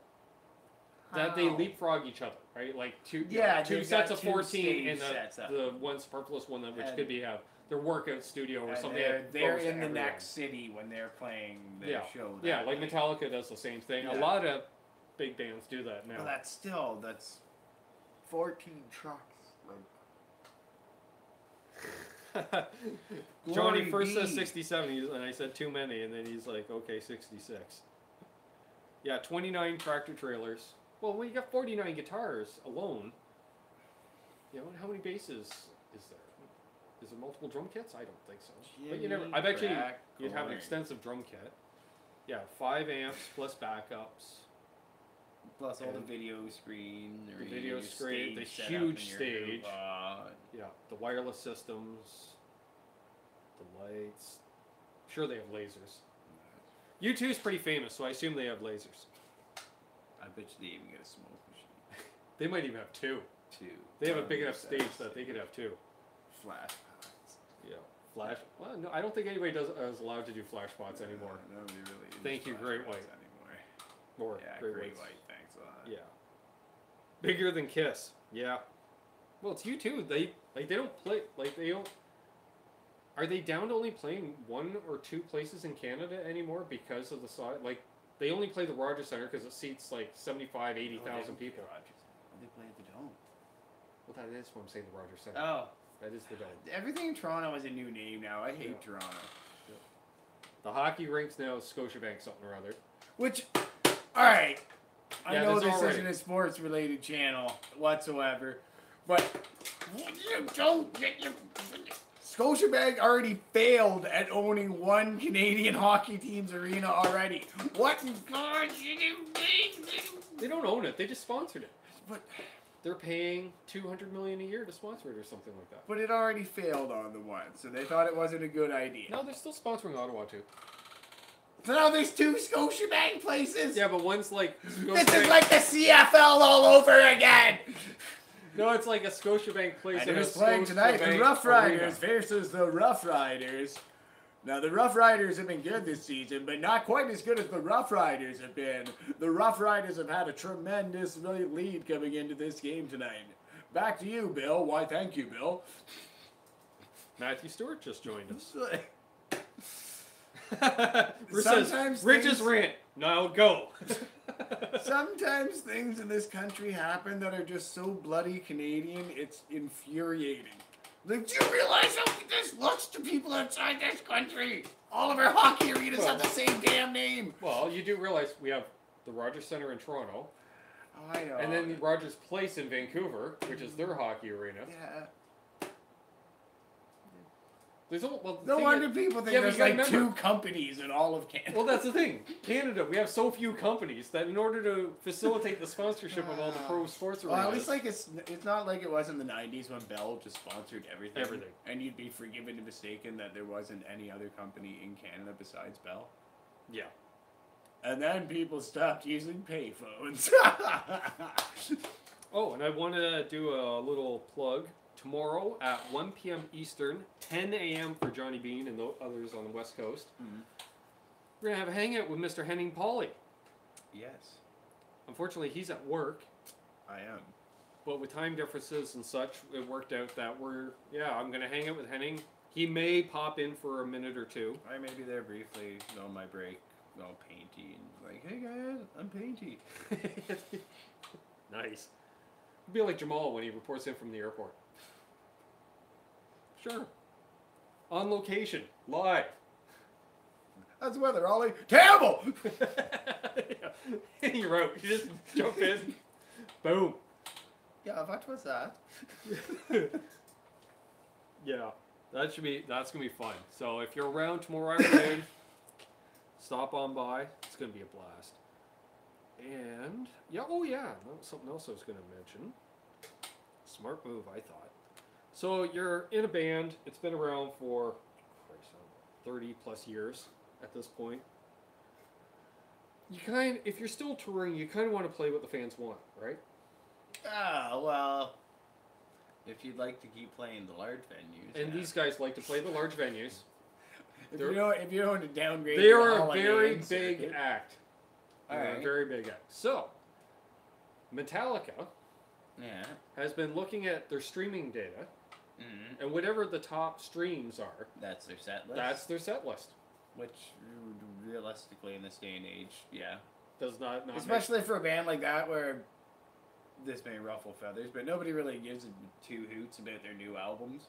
that they How? leapfrog each other, right? Like two Yeah, two they've sets got of two 14 and stage sets up. the one superfluous one, which And- could be their workout studio or And something. they're goes to in the everyone. next city when they're playing their show. Yeah, that like night. Metallica does the same thing. A Yeah. lot of big bands do that now. Well, that's 14 trucks. Johnny Glory first says be. 67, and I said too many, and then he's like, okay, 66. Yeah, 29 tractor trailers. Well, when you got 49 guitars alone, you know, how many basses is there? Is there multiple drum kits? I don't think so. But you never. I've actually. You'd have an extensive drum kit. Yeah, 5 amps plus backups. Plus all the video screen, The video screen, the set huge up in your stage. Groove. Yeah, the wireless systems, the lights. Sure, they have lasers. U2's pretty famous, so I assume they have lasers. I bet you they even get a smoke machine. They might even have 2. They have a big enough stage that they could have 2. Flash pots. Yeah, flash. Well, no, I don't think anybody is allowed to do flash spots anymore. Nobody really uses Thank you, flash Great pots White. anymore. Or Yeah, Great Great Whites. White. Thanks a lot. Yeah. Bigger than Kiss. Yeah. Well, it's U2. They don't play they don't. Are they down to only playing 1 or 2 places in Canada anymore because of the size? Like, they only play the Rogers Centre because it seats like 75, 80,000 people. They play at the Dome. Well, that is what I'm saying. The Rogers Centre. Oh, That is the Dome. everything in Toronto has a new name now. I hate Toronto. The hockey rink's now Scotiabank something or other. Which, all right, I Yeah, know that's this all right. isn't a sports-related channel whatsoever, but you don't get your. Scotiabank already failed at owning 1 Canadian hockey team's arena already. What in God's They don't own it. They just sponsored it. But They're paying $200 million a year to sponsor it or something like that. but it already failed on the one, so they thought it wasn't a good idea. No, they're still sponsoring Ottawa too. So now there's 2 Scotiabank places. Yeah, but one's like This is like the CFL all over again. no, it's like a Scotiabank place. And in who's a playing tonight? The Scotiabank Rough Riders arena. versus the Rough Riders. Now, the Rough Riders have been good this season, but not quite as good as the Rough Riders have been. The Rough Riders have had a tremendous lead coming into this game tonight. Back to you, Bill. Why, thank you, Bill. Matthew Stewart just joined us. Sometimes says, Rich's things- rant. Now go. Sometimes things in this country happen that are just so bloody Canadian, it's infuriating. Like, do you realize how this looks to people outside this country? All of our hockey arenas have the same damn name. Well, you do realize we have the Rogers Centre in Toronto, Oh, I know. and then the Rogers Place in Vancouver, which is their hockey arena. Yeah. There's well, the No thing wonder is- people think Yeah, but there's you like gotta 2 remember- companies in all of Canada. Well, that's the thing. Canada, we have so few companies that in order to facilitate the sponsorship of all the pro sports arenas, Well, at least like it's not like it was in the 90s when Bell just sponsored everything. Everything. And you'd be forgiven and mistaken that there wasn't any other company in Canada besides Bell. yeah. And then people stopped using payphones. Oh, and I want to do a little plug. Tomorrow at 1 p.m. Eastern, 10 a.m. for Johnny Beane and the others on the West Coast. Mhm. We're going to have a hangout with Mr. Henning Pauly. Yes, Unfortunately, he's at work, I am. but with time differences and such, it worked out that I'm going to hang out with Henning. He may pop in for a minute or 2. I may be there briefly on my break, all painty, and like, hey guys, I'm painty. Nice. It'd be like Jamal when he reports in from the airport. Sure. On location, live. How's the weather, Ollie? Terrible! Yeah. You're out. You just jump in. Boom. Yeah, what was that? Yeah. That's gonna be fun. So if you're around tomorrow afternoon, stop on by. It's gonna be a blast. And something else I was gonna mention. Smart move, I thought. So you're in a band. It's been around for 30 plus years at this point. If you're still touring, you kind of want to play what the fans want, right? Ah, well, if you'd like to keep playing the large venues. And these guys like to play the large venues. If you don't want to downgrade, they are a very big act. All right. A very big act. So, Metallica has been looking at their streaming data, and whatever the top streams are, that's their set list. That's their set list. Which, realistically, in this day and age, does not especially for a band like that where this may ruffle feathers, but nobody really gives two hoots about their new albums.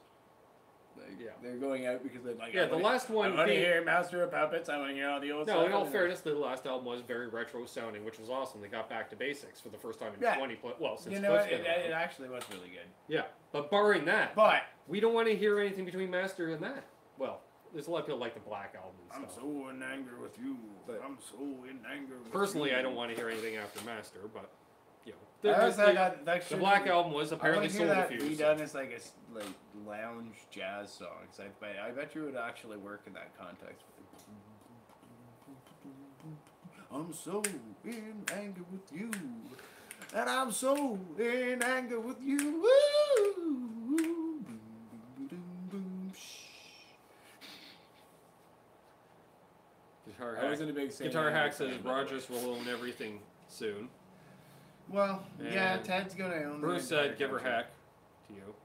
They're going out because they're like, the last one. I want to hear Master of Puppets. I want to hear all the old stuff. No, in all fairness, the last album was very retro sounding, which was awesome. They got back to basics for the first time in 20 since it actually was really good. Yeah, but barring that, we don't want to hear anything between Master and that. Well, there's a lot of people like the Black Album and stuff. I'm so in anger with you. I'm so in anger with Personally, you. I don't want to hear anything after Master, but the Black Album was apparently sold a few. Redone as like a lounge jazz song. So I bet you it would actually work in that context. I'm so in anger with you, and I'm so in anger with you. Guitar Hack says Rogers will own everything soon. Well, Ted's gonna own. Bruce said, "Give her Hack to you."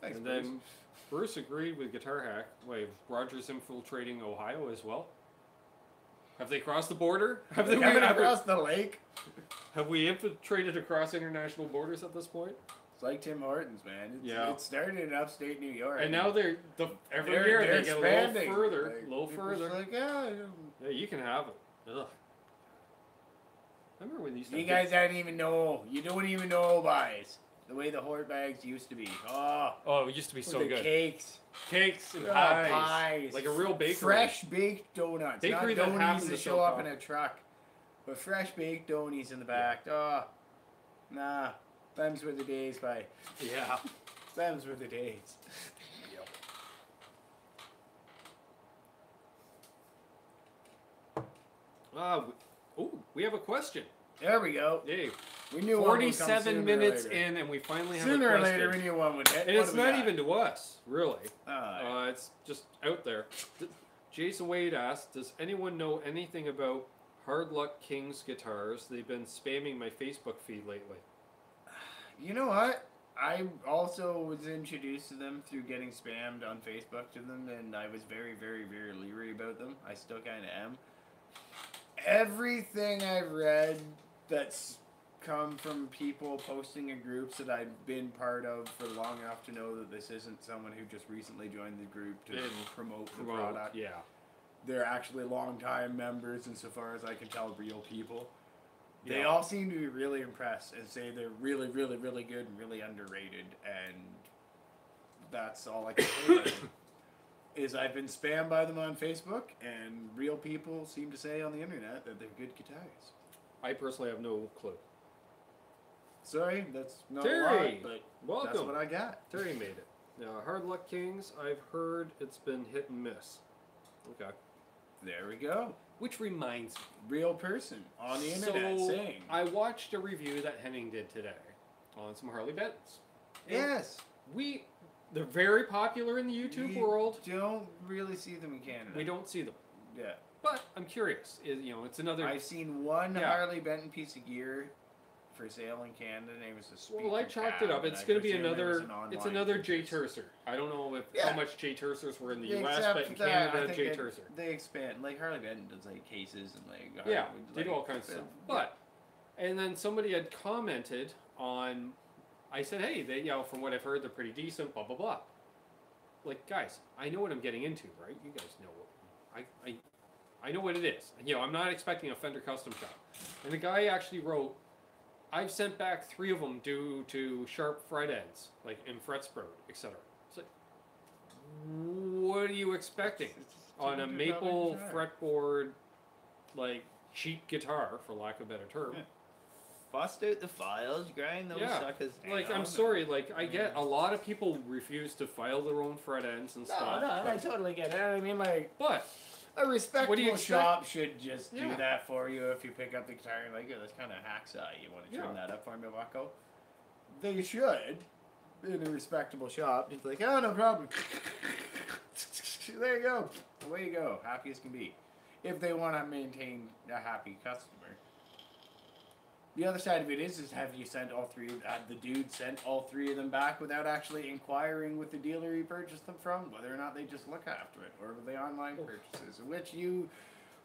Thanks, and Bruce. then Bruce agreed with Guitar Hack. Wait, Rogers infiltrating Ohio as well? Have they crossed the border? Have they coming across the lake? Have we infiltrated across international borders at this point? It's like Tim Hortons, man. It started in upstate New York, and now every year they get a little further, Like, yeah, you can have it. Ugh. I remember when these. You guys don't even know. You don't even know, guys. The way the Hort bags used to be. Oh, it used to be so good. Cakes and pies. Like a real bakery. Fresh baked donuts. Bakery not that donuts that show up in a truck, but fresh baked donuts in the back. Nah. Them's were the days, bye. Yeah. Them's were the days. We have a question. There we go. Dave. We knew 47 minutes in, and we finally have a question. Sooner or later, we knew one would hit. And it's not even to us, really. Right. It's just out there. Jason Wade asked, does anyone know anything about Hard Luck King's guitars? They've been spamming my Facebook feed lately. You know what? I also was introduced to them through getting spammed on Facebook to them, and I was very, very, very leery about them. I still kind of am. Everything I've read that's come from people posting in groups that I've been part of for long enough to know that this isn't someone who just recently joined the group to promote the product. Yeah. They're actually longtime members, insofar as I can tell, real people. They all seem to be really impressed and say they're really, really, really good and really underrated, and that's all I can say about them. Is I've been spammed by them on Facebook, and real people seem to say on the internet that they're good guitars. I personally have no clue. Sorry, that's not Terry, a lot, but welcome. That's what I got. Terry made it. Now, Hard Luck Kings, I've heard it's been hit and miss. Okay. There we go. Which reminds me. Real person on the internet saying. I watched a review that Henning did today on some Harley Benton's. Yes. They're very popular in the YouTube world. Don't really see them in Canada. We don't see them. Yeah. But I'm curious. It's another. I've seen one Harley Benton piece of gear for sale in Canada. Name is the Speaker. Well, I chalked it up. It's going to be another. It's another Jay Tercer. I don't know how much Jay Tercers were in the U.S., but in Canada, Jay Tercer. They expand. Like Harley Benton does like cases and like. They do all kinds of stuff. But, and then somebody had commented on. I said, hey, from what I've heard, they're pretty decent. Blah blah blah. Like, guys, I know what I'm getting into, right? You guys know what I know what it is. I'm not expecting a Fender custom shop. And the guy actually wrote, I've sent back 3 of them due to sharp fret ends, like in fret sprout, etc. It's like, what are you expecting on a maple fretboard, like cheap guitar, for lack of a better term? Yeah. Bust out the files, grind those suckers down. Like, I'm sorry, like, I get a lot of people refuse to file their own fret ends and stuff. No, I totally get it. I mean, like, but a respectable shop should just do that for you if you pick up the guitar and like, that's kind of hacksaw. You want to trim that up for me, Wacko? They should, in a respectable shop. It's like, oh, no problem. There you go. Away you go. Happy as can be. If they want to maintain a happy customer. The other side of it is have you sent all three, the dude sent all three of them back without actually inquiring with the dealer he purchased them from, whether or not they just look after it, or were they online purchases, in which you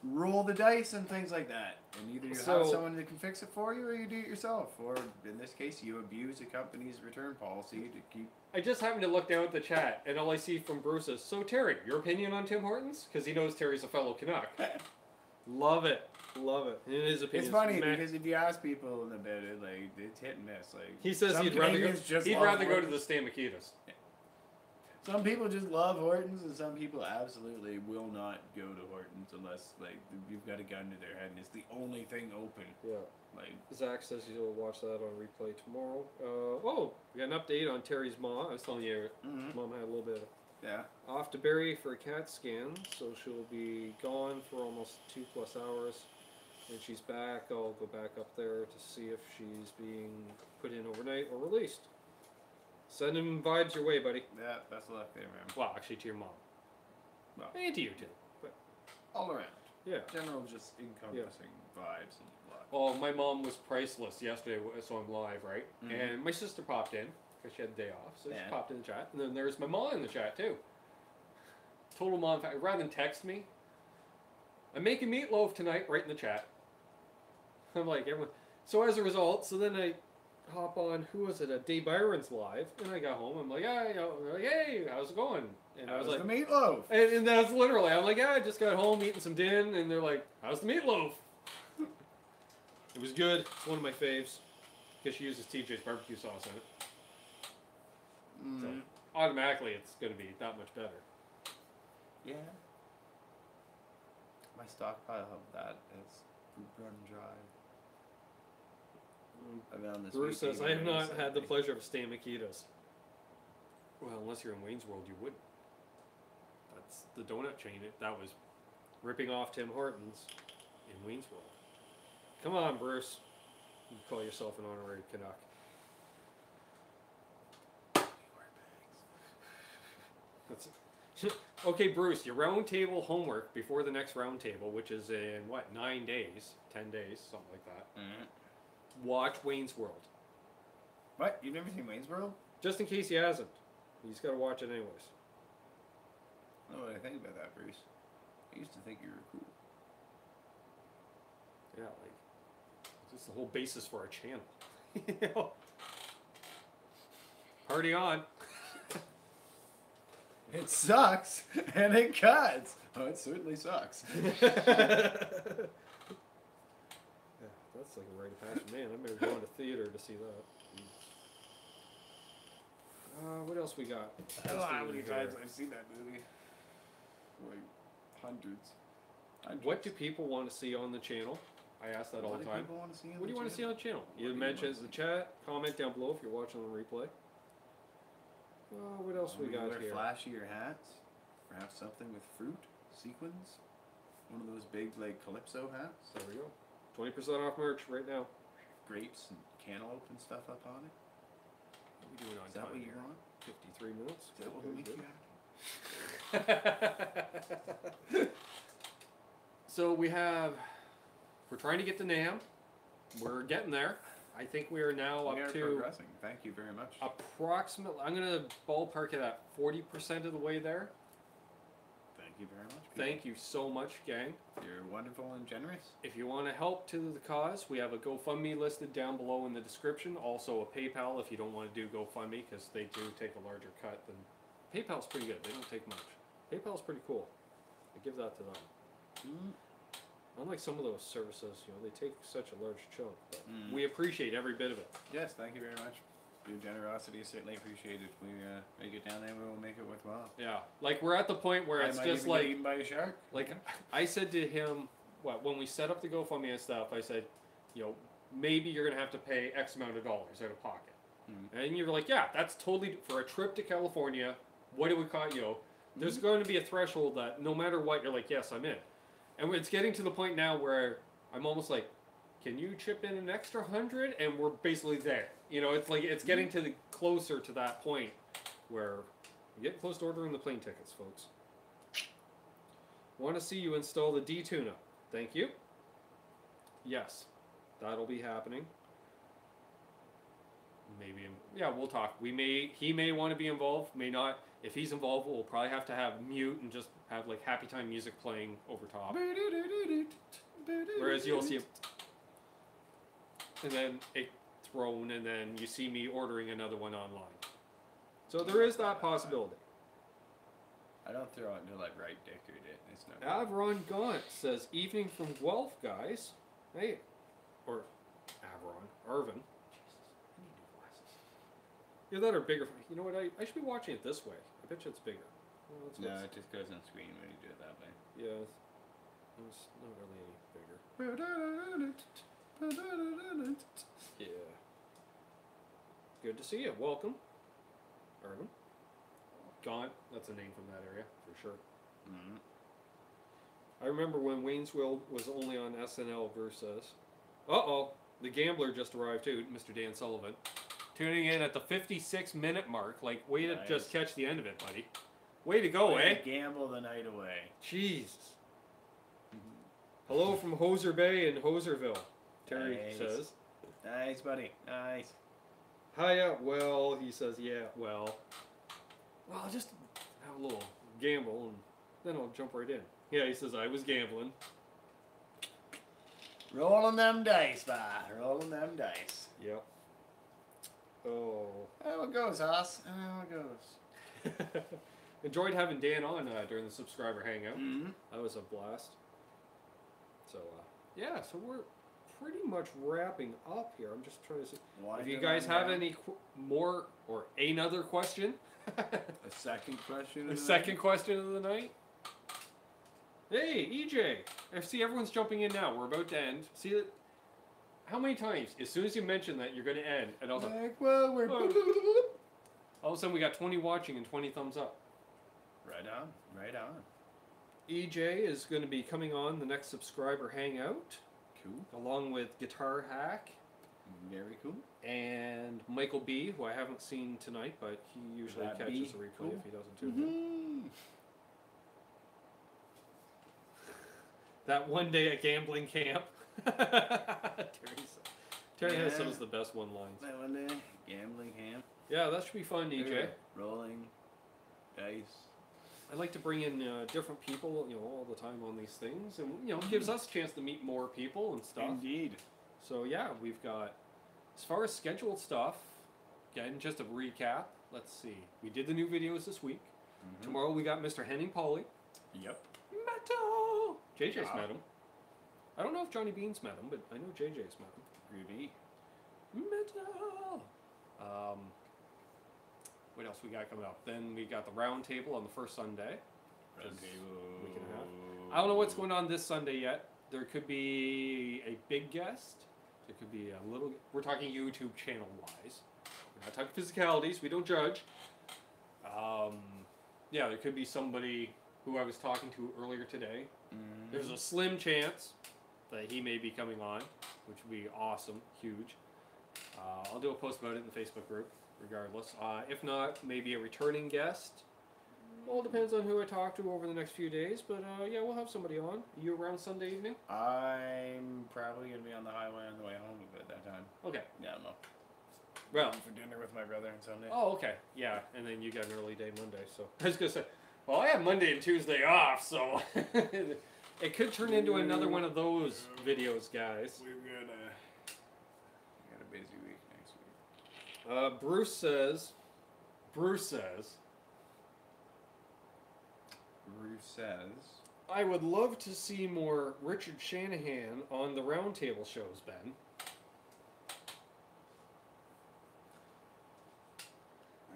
roll the dice and things like that. And either you have someone that can fix it for you, or you do it yourself. Or, in this case, you abuse a company's return policy to keep... I just happened to look down at the chat, and all I see from Bruce is, so Terry, your opinion on Tim Hortons? Because he knows Terry's a fellow Canuck. Love it. Love it. In his opinion, it's funny because if you ask people about it, like, it's hit and miss. Like, he says he'd rather go to the Stan Makitas. Yeah. Some people just love Hortons, and some people absolutely will not go to Hortons unless, like, you've got a gun to their head and it's the only thing open. Yeah. Like, Zach says he'll watch that on replay tomorrow. We got an update on Terry's mom. I was telling you, Mom had a little bit of off to Barrie for a CAT scan, so she'll be gone for almost 2+ hours. When she's back, I'll go back up there to see if she's being put in overnight or released. Send him vibes your way, buddy. Yeah, best of luck there, man. Well, actually, to your mom. Well, and to you too. But all around. Yeah. General, just encompassing vibes and luck. Oh, my mom was priceless yesterday, so I'm live, right? And my sister popped in because she had the day off, so she popped in the chat. And then there's my mom in the chat too. Total mom fact. Rather than text me, I'm making meatloaf tonight, right in the chat. I'm like, everyone. So as a result, then I hop on, who was it, Dave Byron's live, and I got home, I'm like, hey, how's it going? And I was like, the meatloaf? And that's literally, I'm like, I just got home eating some din, and they're like, how's the meatloaf? It was good. It's one of my faves, because she uses TJ's barbecue sauce in it. So automatically, it's going to be that much better. Yeah. My stockpile of that is run dry. Bruce says, I have not had the pleasure of Stan Makitas. Well, unless you're in Wayne's World, you wouldn't. That's the donut chain. That was ripping off Tim Hortons in Wayne's World. Come on, Bruce. You call yourself an honorary Canuck. That's it. Okay, Bruce, your round table homework before the next round table, which is in, 9 days? 10 days, something like that. Watch Wayne's World. What? You've never seen Wayne's World? Just in case he hasn't. He's got to watch it anyways. I don't know what I think about that, Bruce. I used to think you were cool. Yeah, it's the whole basis for our channel. Party on. It sucks, and it cuts. Oh, it certainly sucks. That's like a rite of passion. Man, I'm going to theater to see that. What else we got? I don't know how many times I've seen that movie. Like, hundreds. What do people want to see on the channel? I ask that all the time. What do you want to see on the channel? You mention it in the chat. Comment down below if you're watching on replay. What else we got here? Flashier hats. Perhaps something with fruit, sequins. One of those big, like, calypso hats. There we go. 20% off merch right now. Grapes and cantaloupe and stuff up on it. What are we doing on Is that what you want? 53 minutes. Is that what we make you So we're trying to get to NAMM. We're getting there. I think we are now up to progressing. Thank you very much. Approximately, I'm going to ballpark it at 40% of the way there. Thank you very much. Thank you so much, gang. You're wonderful and generous. If you want to help to the cause, we have a GoFundMe listed down below in the description. Also a PayPal if you don't want to do GoFundMe, because they do take a larger cut. Than PayPal's pretty good. They don't take much. PayPal's pretty cool. I give that to them. Unlike some of those services, they take such a large chunk. But we appreciate every bit of it. Yes, thank you very much. Your generosity is certainly appreciated. We make it down there, we will make it worthwhile. Yeah, like we're at the point where it's just like eaten by a shark. Like I said to him, when we set up the GoFundMe and stuff, I said, maybe you're gonna have to pay X amount of dollars out of pocket. And you're like, yeah, that's totally for a trip to California. What do we call There's going to be a threshold that no matter what, you're like, yes, I'm in. And it's getting to the point now where I'm almost like, can you chip in an extra 100? And we're basically there. It's like it's getting to the closer to that point where we're getting close to ordering the plane tickets, folks. Want to see you install the D-tune-up. Thank you. Yes, that'll be happening. Maybe, yeah, we'll talk. He may want to be involved, may not. If he's involved, we'll probably have to have mute and just have like happy time music playing over top. Whereas you'll see him, and then a thrown, and then you see me ordering another one online. So there is that possibility. I don't throw it until I right decorate it. It's not Avron Gaunt says, evening from Guelph, guys. Hey, or Avron, Irvin. Jesus, I need new glasses. Yeah, that are bigger. You know what? I should be watching it this way. I bet you it's bigger. Well, no, it just goes on screen when you do it that way. Yeah, it's not really any bigger. Yeah. Good to see you. Welcome, Irvin. Gaunt, that's a name from that area, for sure. Mm-hmm. I remember when Wayne's World was only on SNL versus... Uh-oh, the gambler just arrived too, Mr. Dan Sullivan. Tuning in at the 56-minute mark. Like, way to just catch the end of it, buddy. Way to go, eh? Gamble the night away. Jesus. Hello from Hoser Bay in Hoserville, Terry says. Nice, buddy. Nice. Hiya, well, he says, yeah, well. Well, I'll just have a little gamble, and then I'll jump right in. Yeah, he says, I was gambling. Rolling them dice, rolling them dice. Yep. Oh. How it goes, Hoss. How it goes. Enjoyed having Dan on during the subscriber hangout. Mm-hmm. That was a blast. So, yeah, so we're pretty much wrapping up here. I'm just trying to see. If you guys have any more or another question. A second question of the second question of the night. Hey, EJ. I see everyone's jumping in now. We're about to end. See that? How many times? As soon as you mention that, you're going to end. And all of a sudden, we got 20 watching and 20 thumbs up. Right on. Right on. EJ is going to be coming on the next subscriber hangout. Cool. Along with Guitar Hack. Very cool. And Michael B, who I haven't seen tonight, but he usually catches a replay if he doesn't tune in. That one day at gambling camp. Terry has some of the best one-lines. That one day, gambling camp. Yeah, that should be fun, EJ. Rolling dice. I like to bring in different people, all the time on these things, and gives us a chance to meet more people and stuff. Indeed. So yeah, we've got, as far as scheduled stuff, again, just a recap. Let's see. We did the new videos this week. Mm-hmm. Tomorrow we got Mr. Henning Pauly. Yep. Metal. JJ's met him. I don't know if Johnny Beane's met him, but I know JJ's met him. Ruby. Metal. What else we got coming up? Then we got the round table on the first Sunday. Round table. Week and a half. I don't know what's going on this Sunday yet. There could be a big guest. There could be a little... We're talking YouTube channel-wise. We're not talking physicalities. We don't judge. Yeah, there could be somebody who I was talking to earlier today. Mm-hmm. There's a slim chance that he may be coming on, which would be awesome, huge. I'll do a post about it in the Facebook group, regardless. If not, maybe a returning guest. Well, it depends on who I talk to over the next few days, but yeah, we'll have somebody on. You around Sunday evening? I'm probably going to be on the highway on the way home at that time. Okay. Yeah, I don't know. Well, for dinner with my brother on Sunday. Oh, okay. Yeah, and then you got an early day Monday, so... I was going to say, well, I have Monday and Tuesday off, so... It could turn into another one of those videos, guys. We got a busy week next week. Bruce says... I would love to see more Richard Shanahan on the roundtable shows, Ben.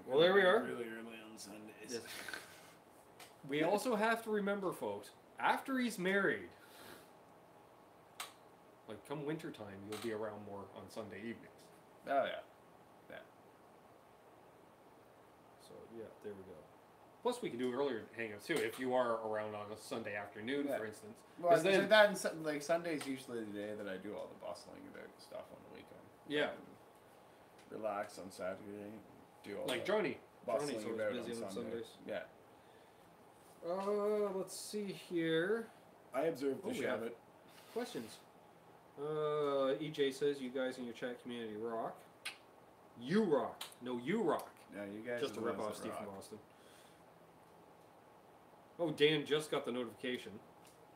Well, there we are. Really early on Sundays. Yes. We also have to remember, folks, after he's married, like come wintertime, you'll be around more on Sunday evenings. Oh, yeah. Yeah. So, yeah, there we go. Plus, we can do earlier hangouts, too, if you are around on a Sunday afternoon, for instance. Well, then, that and, like, Sunday's usually the day that I do all the bustling about stuff on the weekend. Yeah. Relax on Saturday. do all Like that Johnny. bustling Johnny's always about busy on Sunday. Sundays. Yeah. Let's see here. I observed the we have Shabbat. questions. EJ says you guys in your chat community rock. You rock. No, you rock. No, you guys Just are to the rip ones off that Steve rock. from Boston. Oh, Dan just got the notification.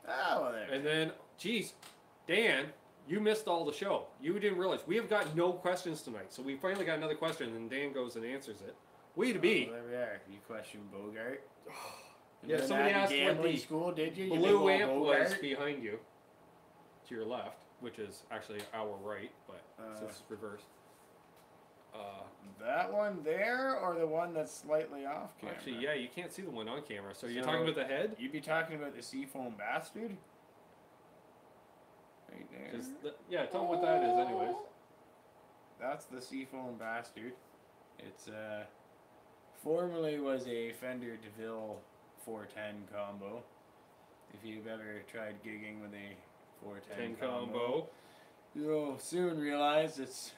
Oh, well, there. And then, geez, Dan, you missed all the show. You didn't realize. We have got no questions tonight. So we finally got another question, and Dan goes and answers it. Way to be. Oh, there we are. You question Bogart. Yeah, somebody asked what gambling the school, did you? You big blue old amp was Bogart? behind you, to your left, which is actually our right, but it's reversed. That one there, or the one that's slightly off camera? Actually, yeah, you can't see the one on camera. So you're So- talking about the head? You'd be talking about the Seafoam Bastard? Right there. Yeah, tell them what that is, anyways. That's the Seafoam Bastard. It's formerly was a Fender DeVille 410 combo. If you've ever tried gigging with a 410 combo, you'll soon realize it's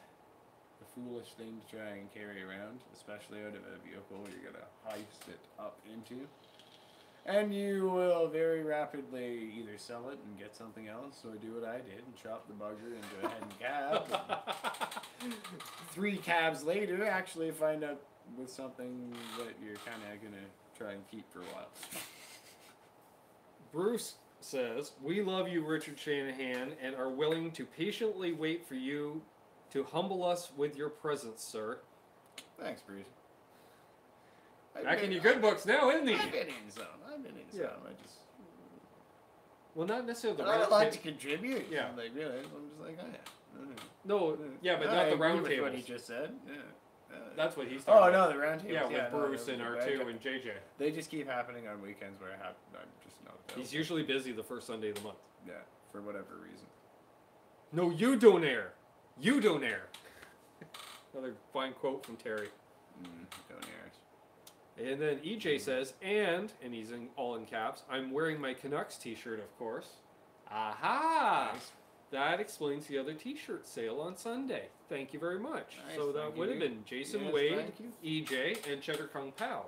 a foolish thing to try and carry around, especially out of a vehicle you're gonna heist it up into. And you will very rapidly either sell it and get something else, or do what I did and chop the bugger into a head and cab. And 3 cabs later, actually find out with something that you're kind of gonna try and keep for a while. Bruce says, we love you, Richard Shanahan, and are willing to patiently wait for you to humble us with your presence, sir. Thanks, Bruce. Back in your good books now, isn't he? I've been in some. I just. Well, not necessarily the I round like to table. contribute. Yeah. Like, really, I'm just like, oh yeah. No, yeah, but I not the agree round with tables. what he just said. Yeah. That's what he's Oh talking about. no, the round tables. Yeah, with no, Bruce and R2 and JJ. They just keep happening on weekends where I'm just not available. He's usually busy the first Sunday of the month. Yeah, for whatever reason. No, you don't air. You don't air. Another fine quote from Terry. Don't air. And then EJ says, and he's all in caps, I'm wearing my Canucks t-shirt, of course. Aha! Nice. That explains the other t-shirt sale on Sunday. Thank you very much. Nice, So that thank would have you. been Jason Yes, Wade, thank you. EJ, and Cheddar Kung Pao.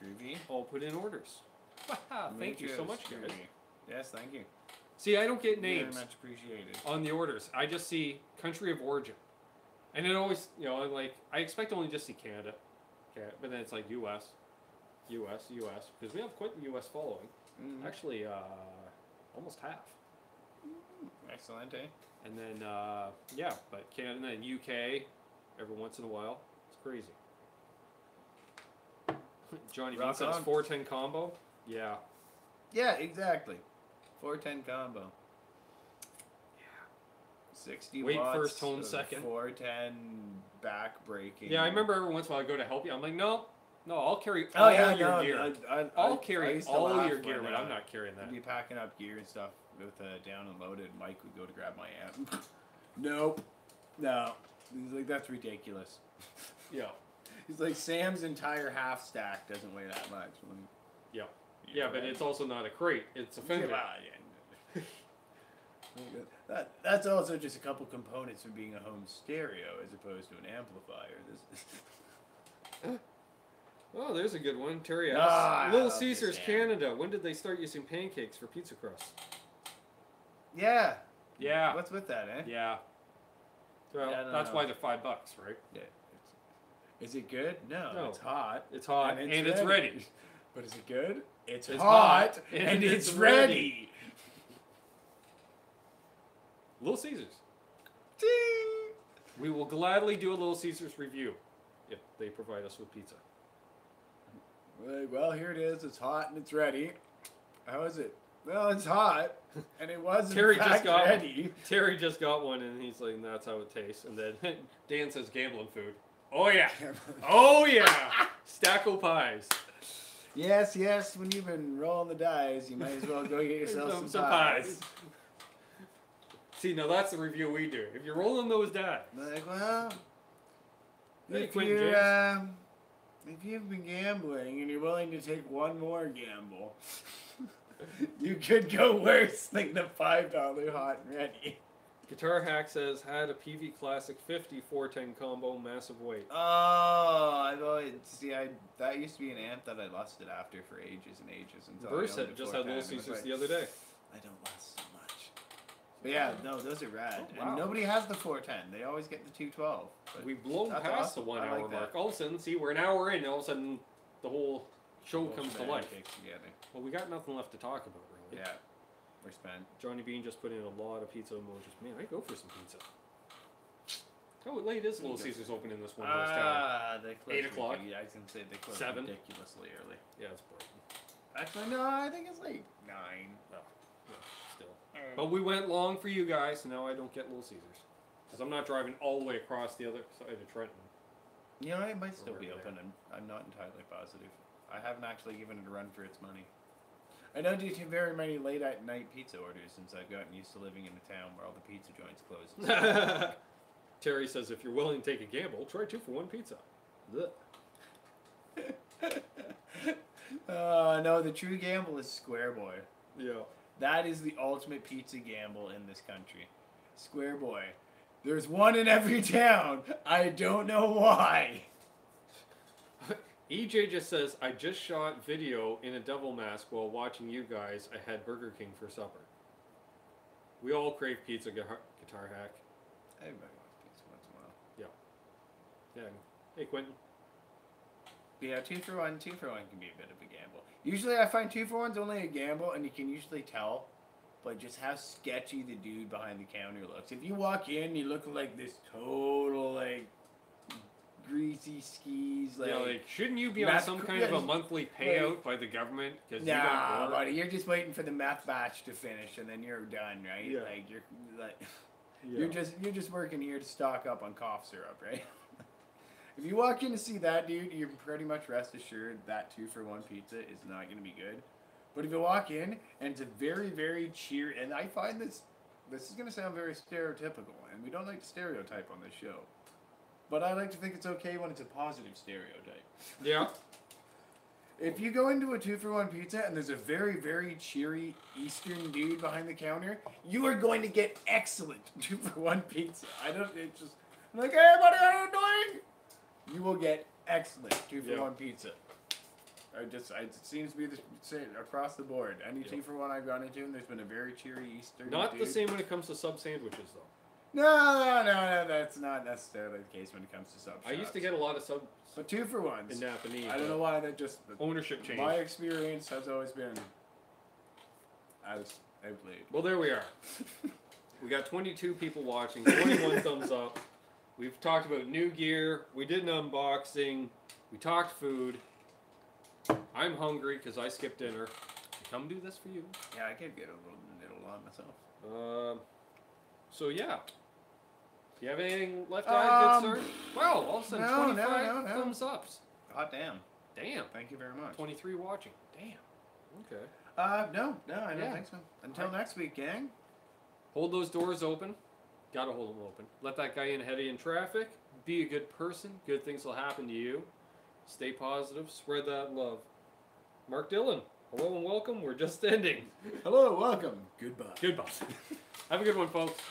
Groovy. All put in orders. Thank you so much, guys. Groovy. Yes, thank you. See, I don't get names Very much appreciated. on the orders. I just see country of origin. And it always, I'm like, I expect to only just see Canada. Okay, but then it's like US, because we have quite the US following. Actually, almost half. Excellent, eh? And then, but Canada and UK every once in a while. It's crazy. Johnny Beane Rock says on. 410 combo. Yeah. Yeah, exactly. 410 combo. Yeah. 60 Weight watts first, tone of second. 410 back breaking. Yeah, I remember every once in a while I go to help you. I'm like, no, I'll carry Oh all yeah, your no, gear. I I'll carry used to all laugh your gear, when, but I'm not carrying that. I'd be packing up gear and stuff with down and loaded. Mike would go to grab my amp. Nope. No. He's like, that's ridiculous. Yeah. He's like, Sam's entire half stack doesn't weigh that much. Yeah. Yeah, but it's also not a crate. It's a Fender. That's also just a couple components from being a home stereo as opposed to an amplifier. Oh, there's a good one. Terry asks, Ah, Little okay, Caesars, Sam. Canada. When did they start using pancakes for pizza crust? Yeah. Yeah. What's with that, eh? Yeah. Well, I don't that's know. why they're $5, right? Yeah. Is it good? No, No. it's hot. It's hot and it's ready. But is it good? It's It's hot hot and it's ready. Little Caesars. Ding! We will gladly do a Little Caesars review if they provide us with pizza. Well, here it is. It's hot and it's ready. How is it? Well, it's hot and it was Terry in just fact got ready. Terry just got one and he's like, that's how it tastes. And then Dan says gambling food. Oh yeah. Oh yeah. Stacko pies. Yes, yes. When you've been rolling the dice, you might as well go get yourself some pies. See, now that's the review we do. If you're rolling those dice. Like, well, Hey, if Quentin you're, James. if you've been gambling and you're willing to take one more gamble, you could go worse than the $5 hot and ready. Guitar Hack says, had a PV Classic 50 410 combo, massive weight. Oh, that used to be an amp that I lusted after for ages and ages. Until Bruce had just had Little Caesars the other day. I don't lust so much. But yeah, no, those are rad. Oh, wow. And nobody has the 410. They always get the 212. We've blown past awesome. the 1 hour like mark. All of a sudden, see, we're an hour in, all of a sudden, the whole show comes to life. Together. Well, we got nothing left to talk about, really. Yeah, we're spent. Johnny Beane just put in a lot of pizza emojis. Man, I go for some pizza. How late is Little Caesars open in this one? They close 8 o'clock? Yeah, I was going to say they close 7? ridiculously early. Yeah, it's bright. Actually, no, I think it's like 9. Oh, yeah, still. But we went long for you guys, so now I don't get Little Caesars. Because I'm not driving all the way across the other side of Trenton. You know, it might still be open. I'm not entirely positive. I haven't actually given it a run for its money. I don't do very many late at night pizza orders since I've gotten used to living in a town where all the pizza joints close. Terry says, if you're willing to take a gamble, try 2-for-1 pizza. No, the true gamble is Square Boy. Yeah. That is the ultimate pizza gamble in this country. Square Boy. There's one in every town. I don't know why. EJ just says, I just shot video in a devil mask while watching you guys. I had Burger King for supper. We all crave pizza, Guitar Hack. Everybody wants pizza once in a while. Yeah. Yeah. Hey, Quentin. Yeah, 2-for-1 can be a bit of a gamble. Usually I find 2-for-1's only a gamble, and you can usually tell by just how sketchy the dude behind the counter looks. If you walk in, you look like this total, like, greasy skis. Like, yeah, like, shouldn't you be on some kind of a monthly payout by the government? Nah, buddy, you're just waiting for the meth batch to finish, and then you're done, right? Yeah. Like, Yeah. you're just working here to stock up on cough syrup, right? If you walk in to see that dude, you're pretty much rest assured that 2-for-1 pizza is not going to be good. But if you walk in and it's a very, very cheery, and I find this is going to sound very stereotypical, and we don't like to stereotype on this show. But I like to think it's okay when it's a positive stereotype. Yeah. If you go into a 2-for-1 pizza and there's a very, very cheery Eastern dude behind the counter, you are going to get excellent 2-for-1 pizza. It's just like, hey buddy, how you doing? You will get excellent 2-for-1 pizza. It seems to be the same across the board. Any 2-for-1 I've gone into, and there's been a very cheery Eastern Not dude. the same when it comes to sub sandwiches, though. No, that's not necessarily the case when it comes to sub shops. I used to get a lot of sub. But 2-for-1s. In Napanee. I don't know why that just. Ownership change. My experience has always been. I was outplayed. Well, there we are. We got 22 people watching, 21 thumbs up. We've talked about new gear. We did an unboxing. We talked food. I'm hungry because I skipped dinner. Come do this for you. Yeah, I could get a little on myself. So yeah. Do you have anything left to add, good sir? Wow, all of a sudden 25 thumbs ups. Hot damn. Damn. Thank you very much. 23 watching. Damn. Okay. No, I don't think so. Until next week, gang. Hold those doors open. Gotta hold them open. Let that guy in ahead of you in traffic. Be a good person. Good things will happen to you. Stay positive. Spread that love. Mark Dillon, hello and welcome. We're just ending. Hello, welcome. Goodbye. Goodbye. Have a good one, folks.